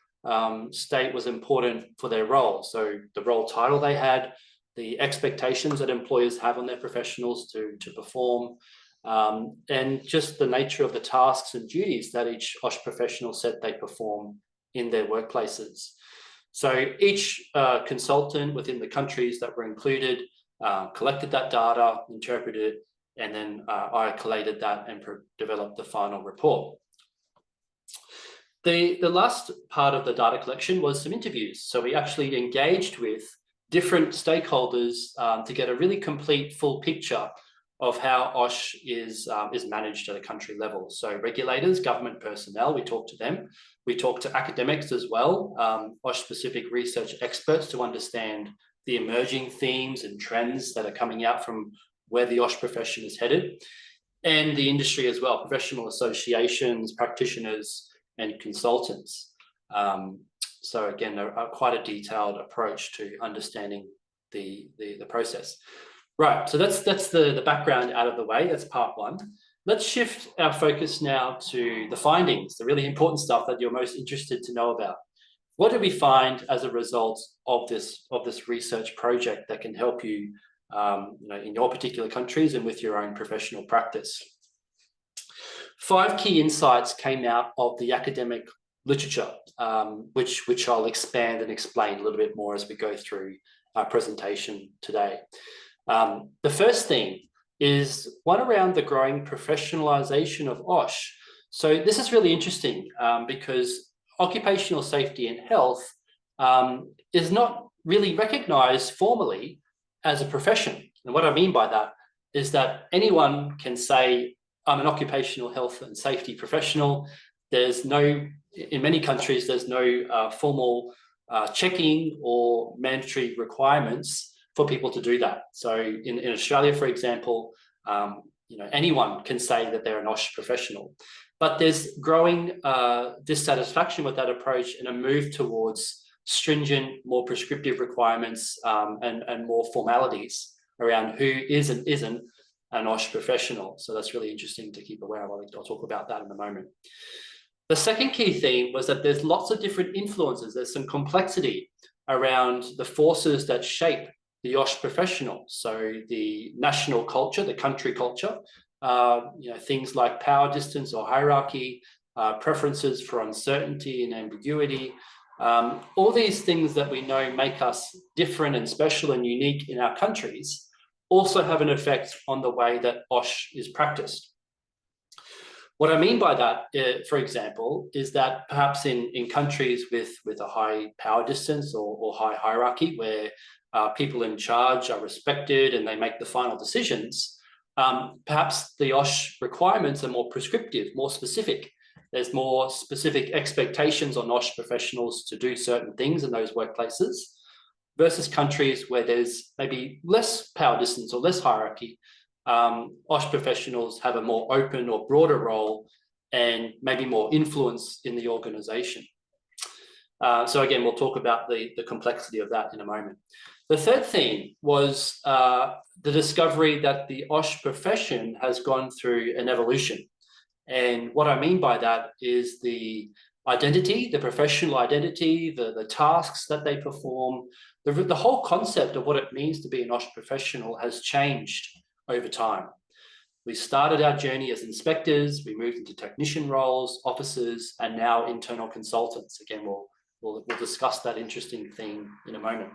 state was important for their role? So the role title they had, the expectations that employers have on their professionals to perform, and just the nature of the tasks and duties that each OSH professional said they perform in their workplaces. So each consultant within the countries that were included collected that data, interpreted it, and then I collated that and developed the final report. The last part of the data collection was some interviews. So we actually engaged with different stakeholders to get a really complete, full picture of how OSH is managed at a country level. So regulators, government personnel, we talk to them. We talk to academics as well, OSH-specific research experts to understand the emerging themes and trends that are coming out from where the OSH profession is headed, and the industry as well, professional associations, practitioners, and consultants. So again, quite a detailed approach to understanding the process. Right, so that's the background out of the way. That's part one. Let's shift our focus now to the findings, the really important stuff that you're most interested to know about. What did we find as a result of this research project that can help you, in your particular countries and with your own professional practice? 5 key insights came out of the academic literature, which I'll expand and explain a little bit more as we go through our presentation today. The first thing is one around the growing professionalization of OSH. So this is really interesting because occupational safety and health is not really recognized formally as a profession. And what I mean by that is that anyone can say, I'm an occupational health and safety professional. There's no, in many countries, there's no formal checking or mandatory requirements for people to do that. So in Australia, for example, anyone can say that they're an OSH professional, but there's growing dissatisfaction with that approach and a move towards stringent, more prescriptive requirements and more formalities around who is and isn't an OSH professional. So that's really interesting to keep aware of. I'll talk about that in a moment. The second key theme was that there's lots of different influences. There's some complexity around the forces that shape the OSH professional. So the national culture, the country culture, things like power distance or hierarchy, preferences for uncertainty and ambiguity, all these things that we know make us different and special and unique in our countries also have an effect on the way that OSH is practiced. What I mean by that, for example, is that perhaps in countries with a high power distance or high hierarchy, where people in charge are respected and they make the final decisions, perhaps the OSH requirements are more prescriptive, more specific. There's more specific expectations on OSH professionals to do certain things in those workplaces, versus countries where there's maybe less power distance or less hierarchy. OSH professionals have a more open or broader role and maybe more influence in the organization. So again, we'll talk about the complexity of that in a moment. The third theme was the discovery that the OSH profession has gone through an evolution. And what I mean by that is the identity, the professional identity, the tasks that they perform, the whole concept of what it means to be an OSH professional has changed over time. We started our journey as inspectors, we moved into technician roles, officers, and now internal consultants. Again, we'll discuss that interesting theme in a moment.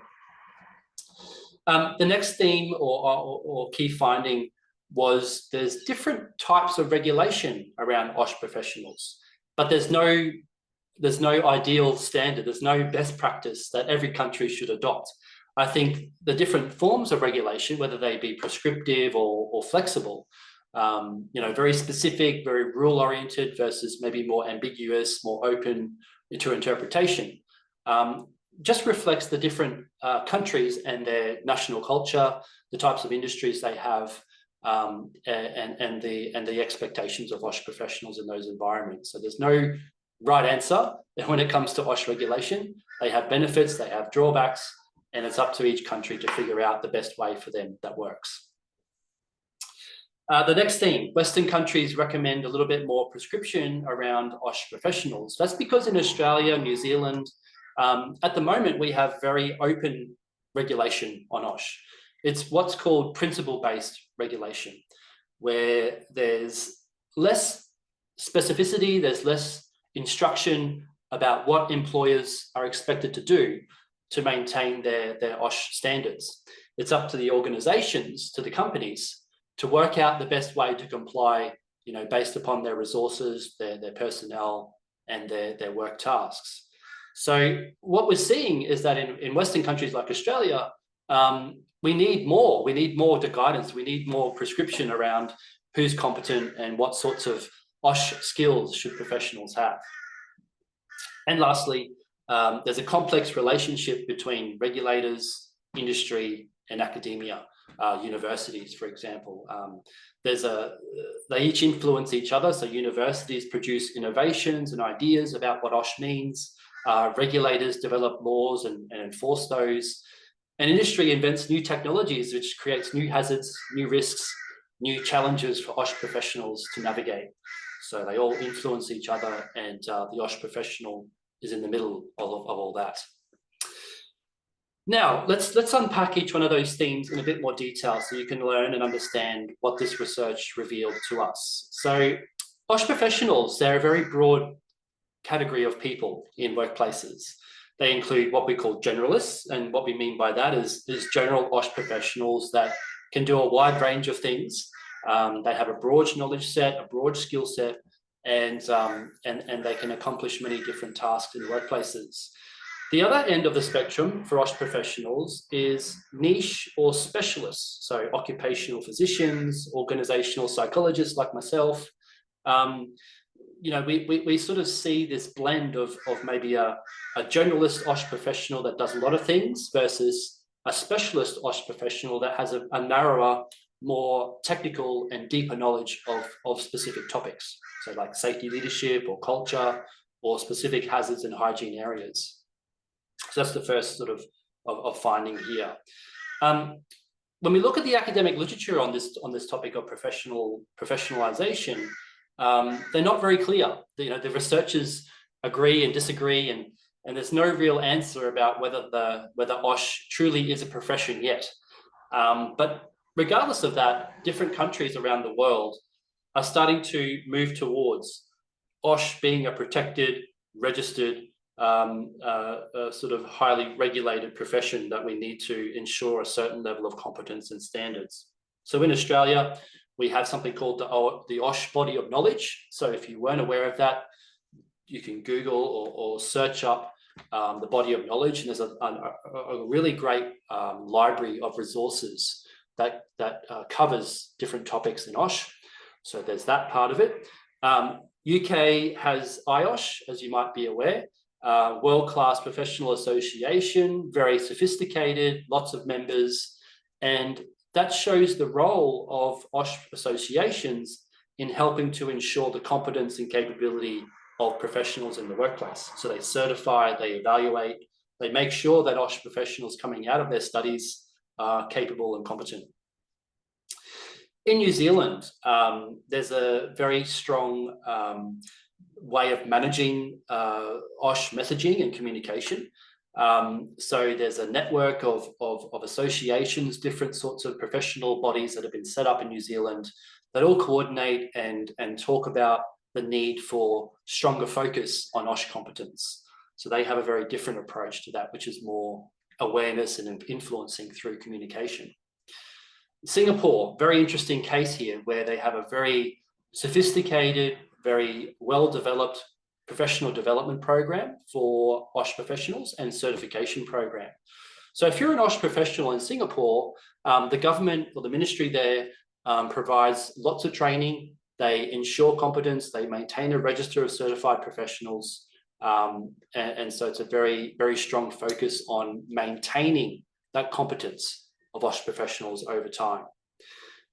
The next theme or key finding was there's different types of regulation around OSH professionals, but there's no ideal standard, there's no best practice that every country should adopt. I think the different forms of regulation, whether they be prescriptive or flexible, very specific, very rule-oriented versus maybe more ambiguous, more open to interpretation, just reflects the different countries and their national culture, the types of industries they have, and the expectations of OSH professionals in those environments. So there's no right answer when it comes to OSH regulation. They have benefits, they have drawbacks, and it's up to each country to figure out the best way for them that works. The next theme, Western countries recommend a little bit more prescription around OSH professionals. That's because in Australia, New Zealand, at the moment, we have very open regulation on OSH. It's what's called principle-based regulation, where there's less specificity, there's less instruction about what employers are expected to do to maintain their OSH standards. It's up to the organizations, to the companies, to work out the best way to comply, based upon their resources, their personnel, and their work tasks. So what we're seeing is that in Western countries like Australia, we need more. We need more guidance. We need more prescription around who's competent and what sorts of OSH skills should professionals have. And lastly, there's a complex relationship between regulators, industry, and academia, universities, for example. They each influence each other. So universities produce innovations and ideas about what OSH means. Regulators develop laws and enforce those. And industry invents new technologies, which creates new hazards, new risks, new challenges for OSH professionals to navigate. So they all influence each other, and the OSH professional is in the middle of all that. Now, let's unpack each one of those themes in a bit more detail so you can learn and understand what this research revealed to us. So OSH professionals, they're a very broad category of people in workplaces. They include what we call generalists, and what we mean by that is general OSH professionals that can do a wide range of things. They have a broad knowledge set, a broad skill set, and they can accomplish many different tasks in workplaces. The other end of the spectrum for OSH professionals is niche or specialists, so occupational physicians, organizational psychologists like myself. You know, we sort of see this blend of maybe a generalist OSH professional that does a lot of things versus a specialist OSH professional that has a narrower, more technical and deeper knowledge of specific topics. So like safety leadership or culture or specific hazards and hygiene areas. So that's the first sort of finding here. When we look at the academic literature on this topic of professionalization, they're not very clear. You know, the researchers agree and disagree, and there's no real answer about whether OSH truly is a profession yet. But regardless of that, different countries around the world are starting to move towards OSH being a protected, registered, sort of highly regulated profession that we need to ensure a certain level of competence and standards. So in Australia, we have something called the OSH body of knowledge. So if you weren't aware of that, you can Google or search up the body of knowledge, and there's a really great library of resources that covers different topics in OSH. So there's that part of it. UK has IOSH, as you might be aware, world-class professional association, very sophisticated, lots of members, and that shows the role of OSH associations in helping to ensure the competence and capability of professionals in the workplace. So they certify, they evaluate, they make sure that OSH professionals coming out of their studies are capable and competent. In New Zealand, there's a very strong way of managing OSH messaging and communication. So there's a network of associations, different sorts of professional bodies that have been set up in New Zealand that all coordinate and talk about the need for stronger focus on OSH competence. So they have a very different approach to that, which is more awareness and influencing through communication. Singapore, very interesting case here, where they have a very sophisticated, very well-developed professional development program for OSH professionals and certification program. So if you're an OSH professional in Singapore, the government or the ministry there provides lots of training. They ensure competence, they maintain a register of certified professionals. And so it's a very, very strong focus on maintaining that competence of OSH professionals over time.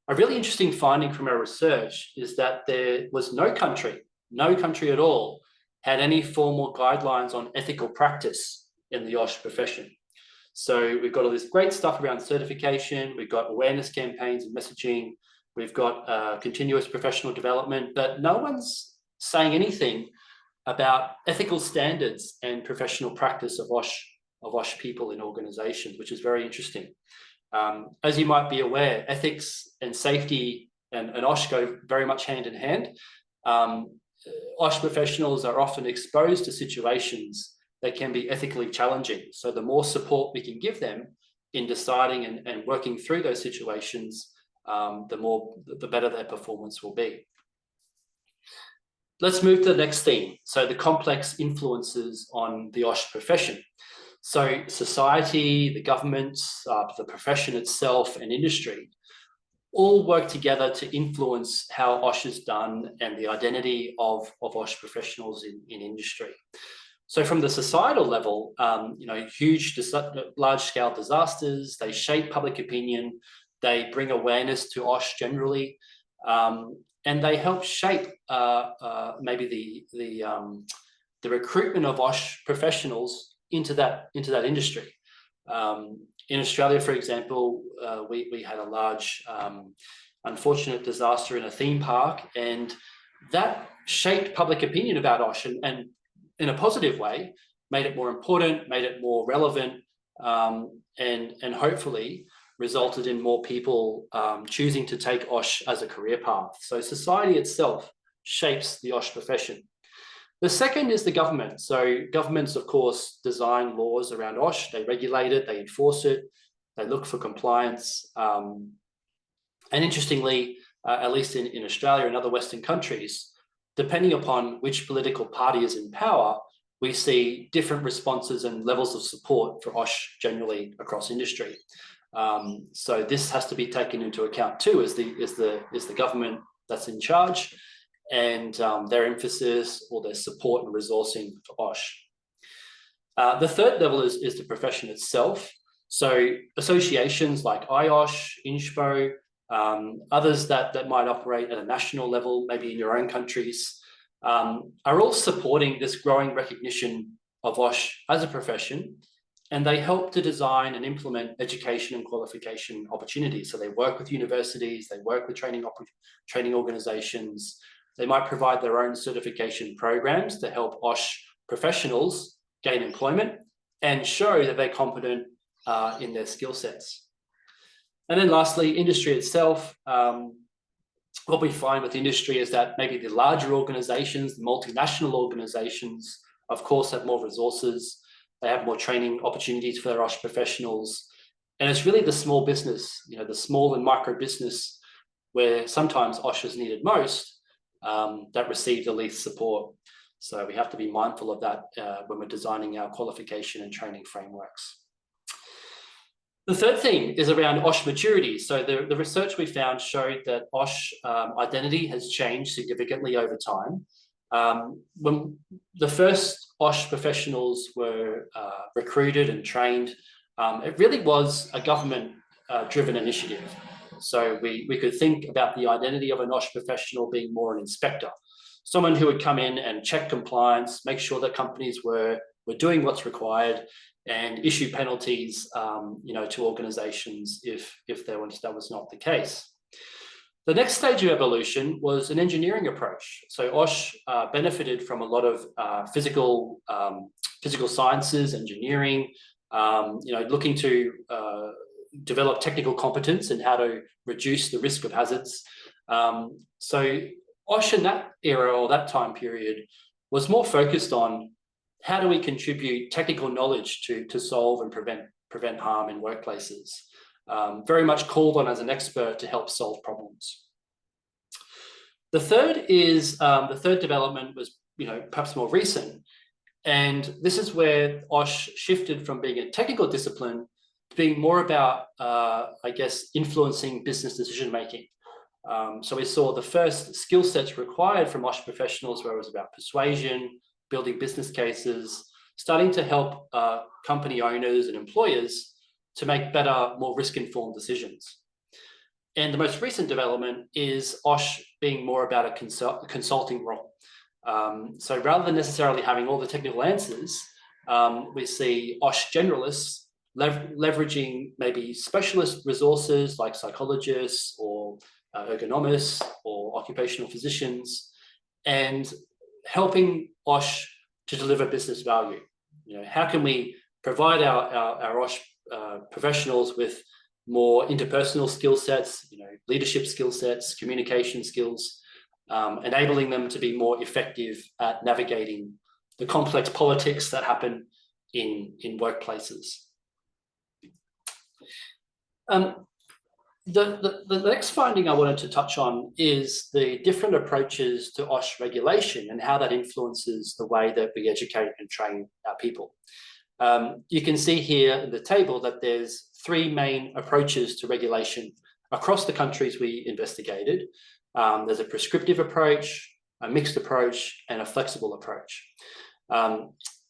A really interesting finding from our research is that there was no country at all had any formal guidelines on ethical practice in the OSH profession. So we've got all this great stuff around certification, we've got awareness campaigns and messaging, we've got continuous professional development, but no one's saying anything about ethical standards and professional practice of OSH people in organizations, which is very interesting. As you might be aware, ethics and safety and OSH go very much hand in hand. OSH professionals are often exposed to situations that can be ethically challenging. So the more support we can give them in deciding and working through those situations, the better their performance will be. Let's move to the next theme. So the complex influences on the OSH profession. So society, the governments, the profession itself, and industry all work together to influence how OSH is done and the identity of OSH professionals in industry. So from the societal level, large-scale disasters, they shape public opinion, they bring awareness to OSH generally, and they help shape maybe the recruitment of OSH professionals into that industry. In Australia, for example, we had a large unfortunate disaster in a theme park, and that shaped public opinion about OSH and in a positive way, made it more important, made it more relevant, and hopefully resulted in more people choosing to take OSH as a career path. So society itself shapes the OSH profession. The second is the government. So governments, of course, design laws around OSH. They regulate it, they enforce it, they look for compliance. And interestingly, at least in Australia and other Western countries, depending upon which political party is in power, we see different responses and levels of support for OSH generally across industry. So this has to be taken into account too, as the government that's in charge, and their emphasis or their support and resourcing for OSH. The third level is the profession itself. So associations like IOSH, INSPO, others that might operate at a national level, maybe in your own countries, are all supporting this growing recognition of OSH as a profession, and they help to design and implement education and qualification opportunities. So they work with universities, they work with training organizations. They might provide their own certification programs to help OSH professionals gain employment and show that they're competent in their skill sets. And then lastly, industry itself. What we find with industry is that maybe the larger organizations, the multinational organizations, of course, have more resources. They have more training opportunities for their OSH professionals. And it's really the small business, the small and micro business where sometimes OSH is needed most, that receive the least support. So we have to be mindful of that when we're designing our qualification and training frameworks. The third thing is around OSH maturity. So the research we found showed that OSH identity has changed significantly over time. When the first OSH professionals were recruited and trained, it really was a government-driven initiative. So we could think about the identity of an OSH professional being more an inspector, someone who would come in and check compliance, make sure that companies were doing what's required, and issue penalties, to organizations if that was not the case. The next stage of evolution was an engineering approach. So OSH benefited from a lot of physical sciences, engineering, looking to develop technical competence in how to reduce the risk of hazards. So OSH in that era or that time period was more focused on how do we contribute technical knowledge to solve and prevent harm in workplaces. Very much called on as an expert to help solve problems. The third development was, perhaps more recent, and this is where OSH shifted from being a technical discipline to being more about, influencing business decision making. So we saw the first skill sets required from OSH professionals, where it was about persuasion, building business cases, starting to help company owners and employers to make better, more risk-informed decisions. And the most recent development is OSH being more about a consulting role. So rather than necessarily having all the technical answers, we see OSH generalists leveraging maybe specialist resources like psychologists or ergonomists or occupational physicians, and helping OSH to deliver business value. How can we provide our OSH professionals with more interpersonal skill sets, leadership skill sets, communication skills, enabling them to be more effective at navigating the complex politics that happen in workplaces. The next finding I wanted to touch on is the different approaches to OSH regulation and how that influences the way that we educate and train our people. You can see here in the table that there's 3 main approaches to regulation across the countries we investigated. There's a prescriptive approach, a mixed approach, and a flexible approach.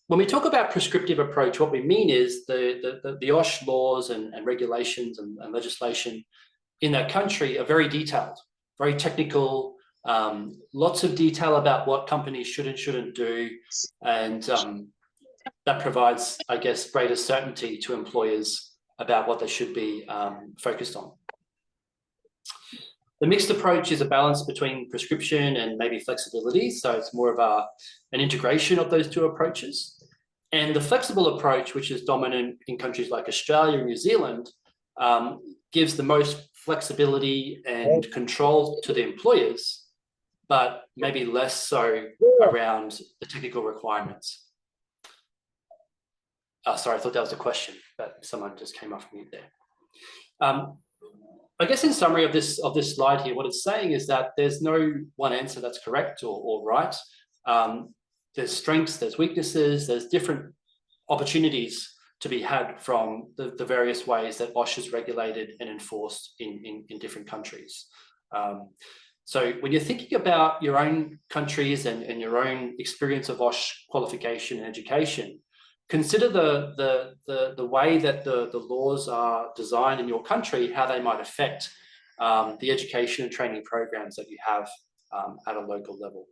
When we talk about prescriptive approach, what we mean is the OSH laws and regulations and legislation in that country are very detailed, very technical, lots of detail about what companies should and shouldn't do, and that provides, I guess, greater certainty to employers about what they should be focused on. The mixed approach is a balance between prescription and maybe flexibility, so it's more of an integration of those 2 approaches. And the flexible approach, which is dominant in countries like Australia and New Zealand, gives the most flexibility and control to the employers, but maybe less so around the technical requirements. Sorry, I thought that was a question, but someone just came off mute there. I guess in summary of this slide here, what it's saying is that there's no one answer that's correct or right. There's strengths, there's weaknesses, there's different opportunities to be had from the various ways that OSH is regulated and enforced in different countries. So when you're thinking about your own countries and your own experience of OSH qualification and education, consider the way that the laws are designed in your country, how they might affect the education and training programs that you have at a local level.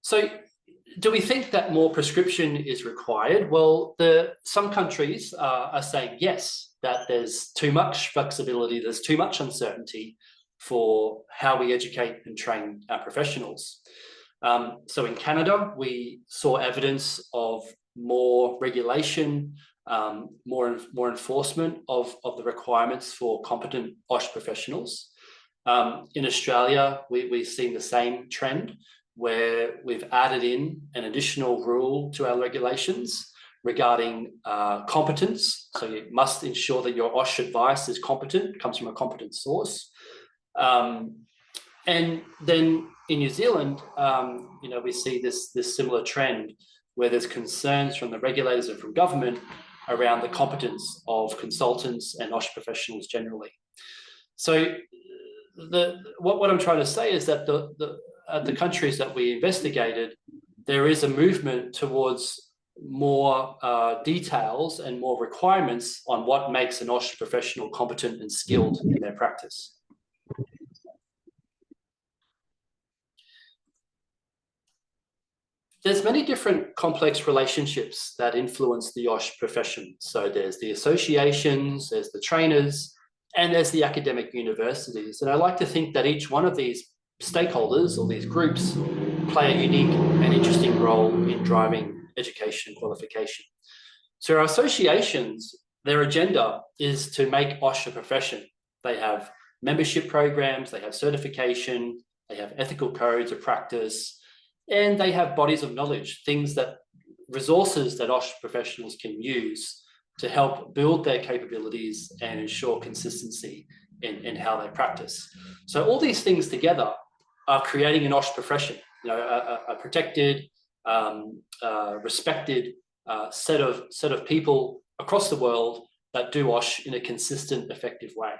So do we think that more prescription is required? Well, some countries are saying yes, that there's too much flexibility, there's too much uncertainty for how we educate and train our professionals. So in Canada, we saw evidence of more regulation, more enforcement of the requirements for competent OSH professionals. In Australia, we've seen the same trend where we've added in an additional rule to our regulations regarding competence. So you must ensure that your OSH advice is competent, comes from a competent source. And then in New Zealand, we see this similar trend where there's concerns from the regulators and from government around the competence of consultants and OSH professionals generally. So what I'm trying to say is that the countries that we investigated, there is a movement towards more details and more requirements on what makes an OSH professional competent and skilled in their practice. There's many different complex relationships that influence the OSH profession. So there's the associations, there's the trainers, and there's the academic universities. And I like to think that each one of these stakeholders or these groups play a unique and interesting role in driving education and qualification. So our associations, their agenda is to make OSH a profession. They have membership programs, they have certification, they have ethical codes of practice, and they have bodies of knowledge, resources that OSH professionals can use to help build their capabilities and ensure consistency in how they practice. So all these things together are creating an OSH profession, a protected, respected set of people across the world that do OSH in a consistent, effective way.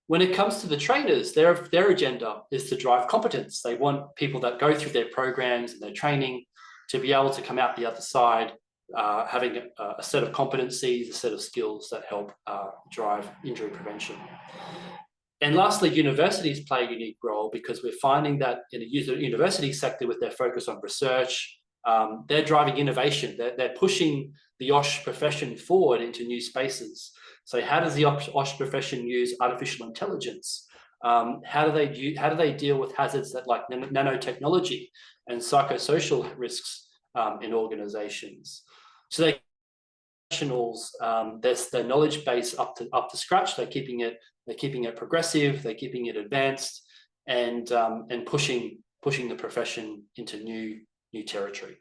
When it comes to the trainers, their agenda is to drive competence. They want people that go through their programs and their training to be able to come out the other side having a set of competencies, a set of skills that help drive injury prevention. And lastly, universities play a unique role because we're finding that in the university sector, with their focus on research, they're driving innovation. They're pushing the OSH profession forward into new spaces. So how does the OSH profession use artificial intelligence? How do they deal with hazards that like nanotechnology and psychosocial risks in organizations? So they professionals, their knowledge base up to scratch. They're keeping it progressive. They're keeping it advanced, and pushing the profession into new territory.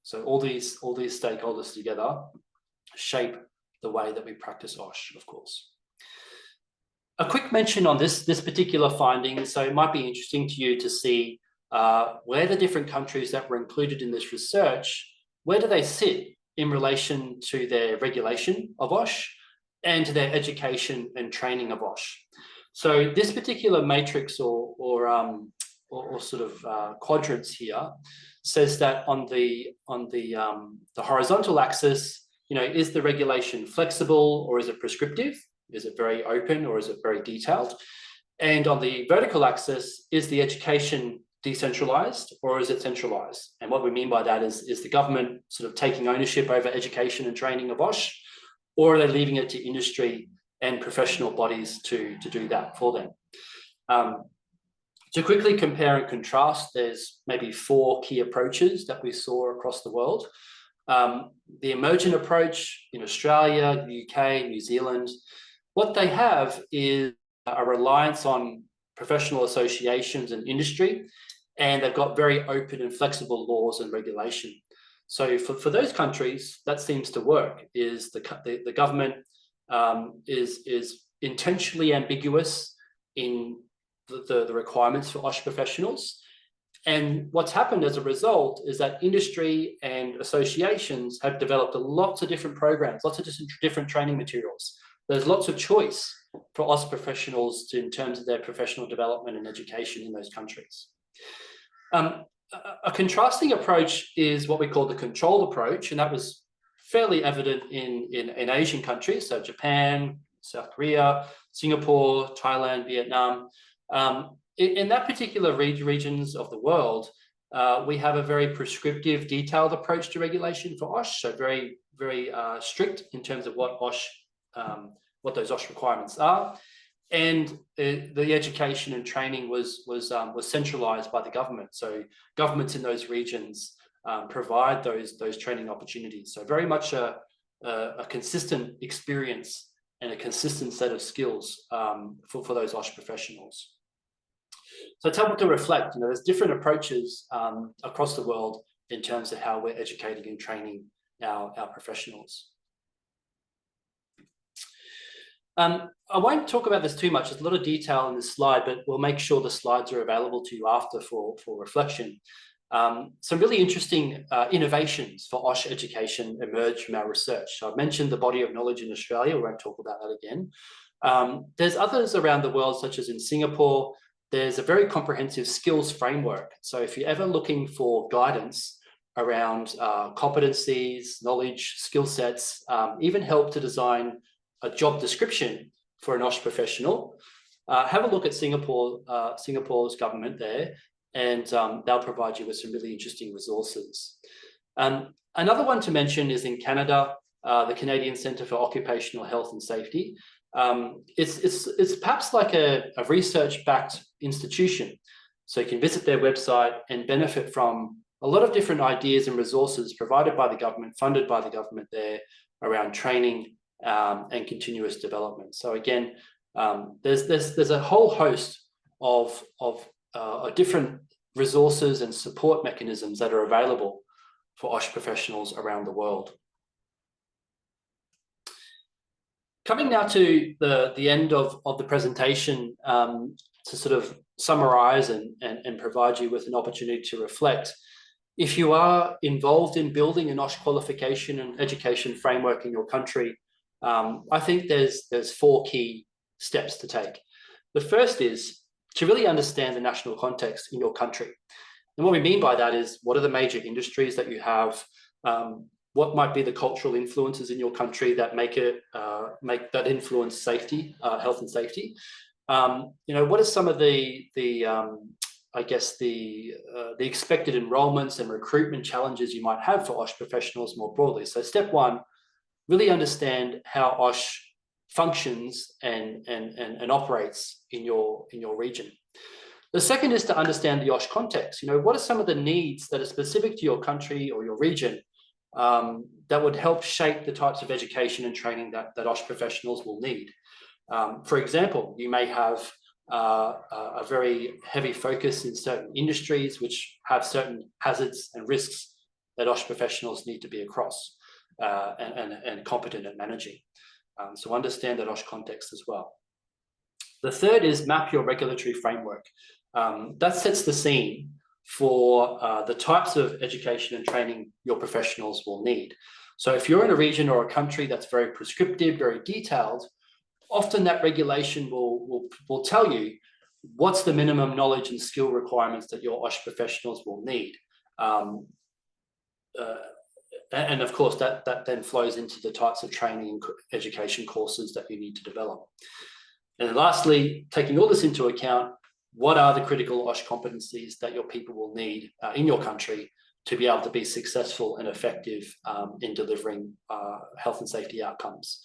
So all these stakeholders together shape the way that we practice OSH, of course. A quick mention on this particular finding. So it might be interesting to you to see where the different countries that were included in this research, where do they sit in relation to their regulation of OSH and to their education and training of OSH. So this particular matrix or sort of quadrants here says that on the horizontal axis, is the regulation flexible or is it prescriptive? Is it very open or is it very detailed? And on the vertical axis, is the education decentralized or is it centralized? And what we mean by that is the government sort of taking ownership over education and training of OSH, or are they leaving it to industry and professional bodies to do that for them? To quickly compare and contrast, there's maybe 4 key approaches that we saw across the world. The emergent approach in Australia, the UK, New Zealand, what they have is a reliance on professional associations and industry, and they've got very open and flexible laws and regulation. So for those countries, that seems to work, is the government is intentionally ambiguous in the requirements for OSH professionals. And what's happened as a result is that industry and associations have developed lots of different programs, lots of different training materials. There's lots of choice for OSH professionals in terms of their professional development and education in those countries. A contrasting approach is what we call the controlled approach, and that was fairly evident in Asian countries, so Japan, South Korea, Singapore, Thailand, Vietnam. In that particular regions of the world, we have a very prescriptive, detailed approach to regulation for OSH, so very, very strict in terms of what those OSH requirements are. And the education and training was centralized by the government. So governments in those regions provide those training opportunities. So very much a consistent experience and a consistent set of skills for those OSH professionals. So it's helpful to reflect, there's different approaches across the world in terms of how we're educating and training our professionals. I won't talk about this too much. There's a lot of detail in this slide, but we'll make sure the slides are available to you after for reflection. Some really interesting innovations for OSH education emerged from our research. So I've mentioned the body of knowledge in Australia. We won't talk about that again. There's others around the world, such as in Singapore. There's a very comprehensive skills framework. So if you're ever looking for guidance around competencies, knowledge, skill sets, even help to design a job description for an OSH professional, have a look at Singapore's government there, and they'll provide you with some really interesting resources. Another one to mention is in Canada, the Canadian Centre for Occupational Health and Safety. It's perhaps like a research-backed institution. So you can visit their website and benefit from a lot of different ideas and resources provided by the government, funded by the government there around training and continuous development. So again, there's a whole host of different resources and support mechanisms that are available for OSH professionals around the world. Coming now to the end of the presentation, to sort of summarize and provide you with an opportunity to reflect. If you are involved in building an OSH qualification and education framework in your country, I think there's 4 key steps to take. The first is to really understand the national context in your country. And what we mean by that is, what are the major industries that you have? What might be the cultural influences in your country that make that influence safety, health and safety? What are some of the expected enrollments and recruitment challenges you might have for OSH professionals more broadly? So step 1, really understand how OSH functions and operates in your region. The second is to understand the OSH context. What are some of the needs that are specific to your country or your region that would help shape the types of education and training that OSH professionals will need? For example, you may have a very heavy focus in certain industries which have certain hazards and risks that OSH professionals need to be across and competent at managing. So understand that OSH context as well. The third is map your regulatory framework. That sets the scene for the types of education and training your professionals will need. So if you're in a region or a country that's very prescriptive, very detailed, often that regulation will tell you what's the minimum knowledge and skill requirements that your OSH professionals will need. And of course, that then flows into the types of training and education courses that you need to develop. And then lastly, taking all this into account, what are the critical OSH competencies that your people will need in your country to be able to be successful and effective in delivering health and safety outcomes?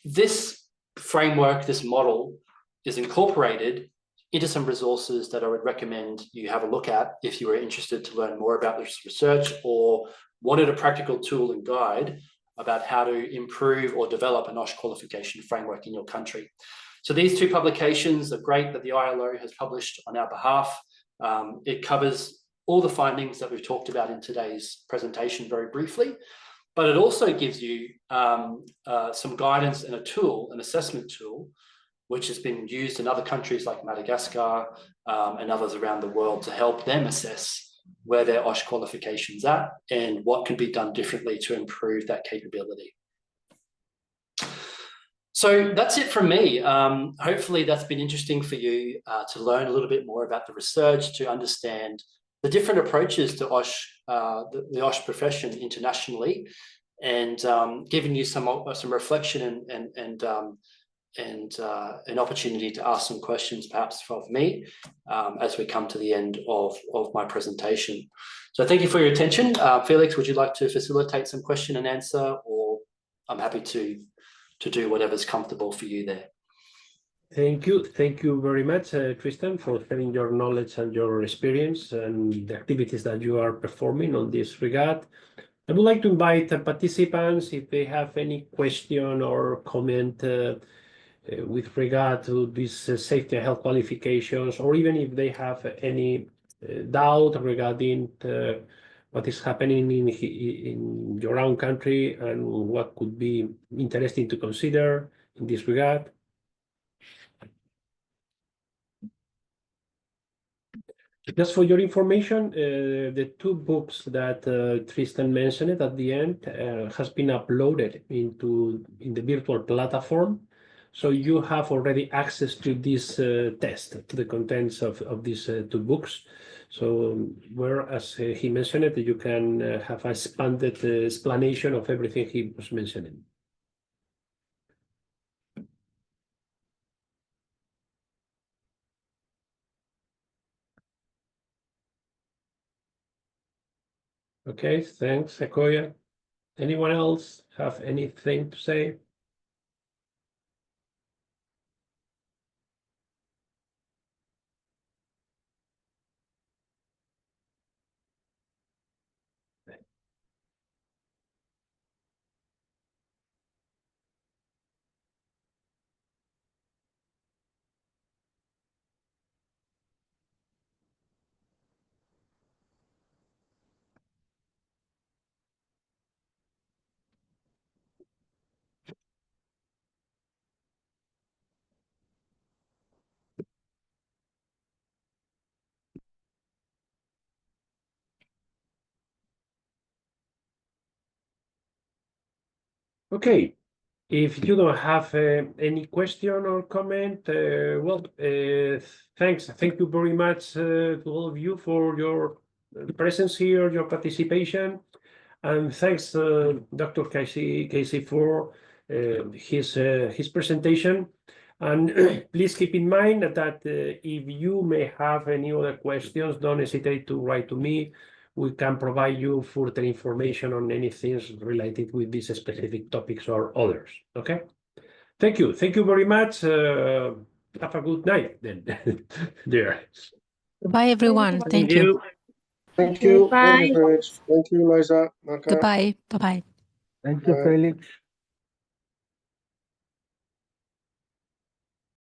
This framework, this model, is incorporated into some resources that I would recommend you have a look at if you are interested to learn more about this research or wanted a practical tool and guide about how to improve or develop an OSH qualification framework in your country. So these two publications are great that the ILO has published on our behalf. It covers all the findings that we've talked about in today's presentation very briefly, but it also gives you some guidance and a tool, an assessment tool, which has been used in other countries like Madagascar and others around the world to help them assess where their OSH qualification's at and what can be done differently to improve that capability. So that's it from me. Hopefully that's been interesting for you to learn a little bit more about the research, to understand the different approaches to OSH, the OSH profession internationally, and giving you some reflection and an opportunity to ask some questions perhaps of me as we come to the end of my presentation. So thank you for your attention. Felix, would you like to facilitate some question and answer, or I'm happy to do whatever's comfortable for you there. Thank you very much, Tristan, for sharing your knowledge and your experience and the activities that you are performing on this regard. I would like to invite participants, if they have any question or comment with regard to these safety and health qualifications, or even if they have any doubt regarding what is happening in your own country and what could be interesting to consider in this regard. Just for your information, the two books that Tristan mentioned at the end has been uploaded in the virtual platform. So you have already access to this test, to the contents of these two books. So where, as he mentioned it, you can have a expanded explanation of everything he was mentioning. Okay, thanks, Sequoia. Anyone else have anything to say? Okay, if you don't have any question or comment, thanks. Thank you very much to all of you for your presence here, your participation, and thanks, Dr. Casey, for his presentation. And please keep in mind that if you may have any other questions, don't hesitate to write to me. We can provide you further information on anything related with these specific topics or others. Okay. Thank you. Thank you very much. Have a good night then. There. Goodbye, everyone. Thank you. Thank you. Bye. Thank you, Felix. Thank you, Liza. Marca. Goodbye. Bye-bye. Thank you, Bye. Felix.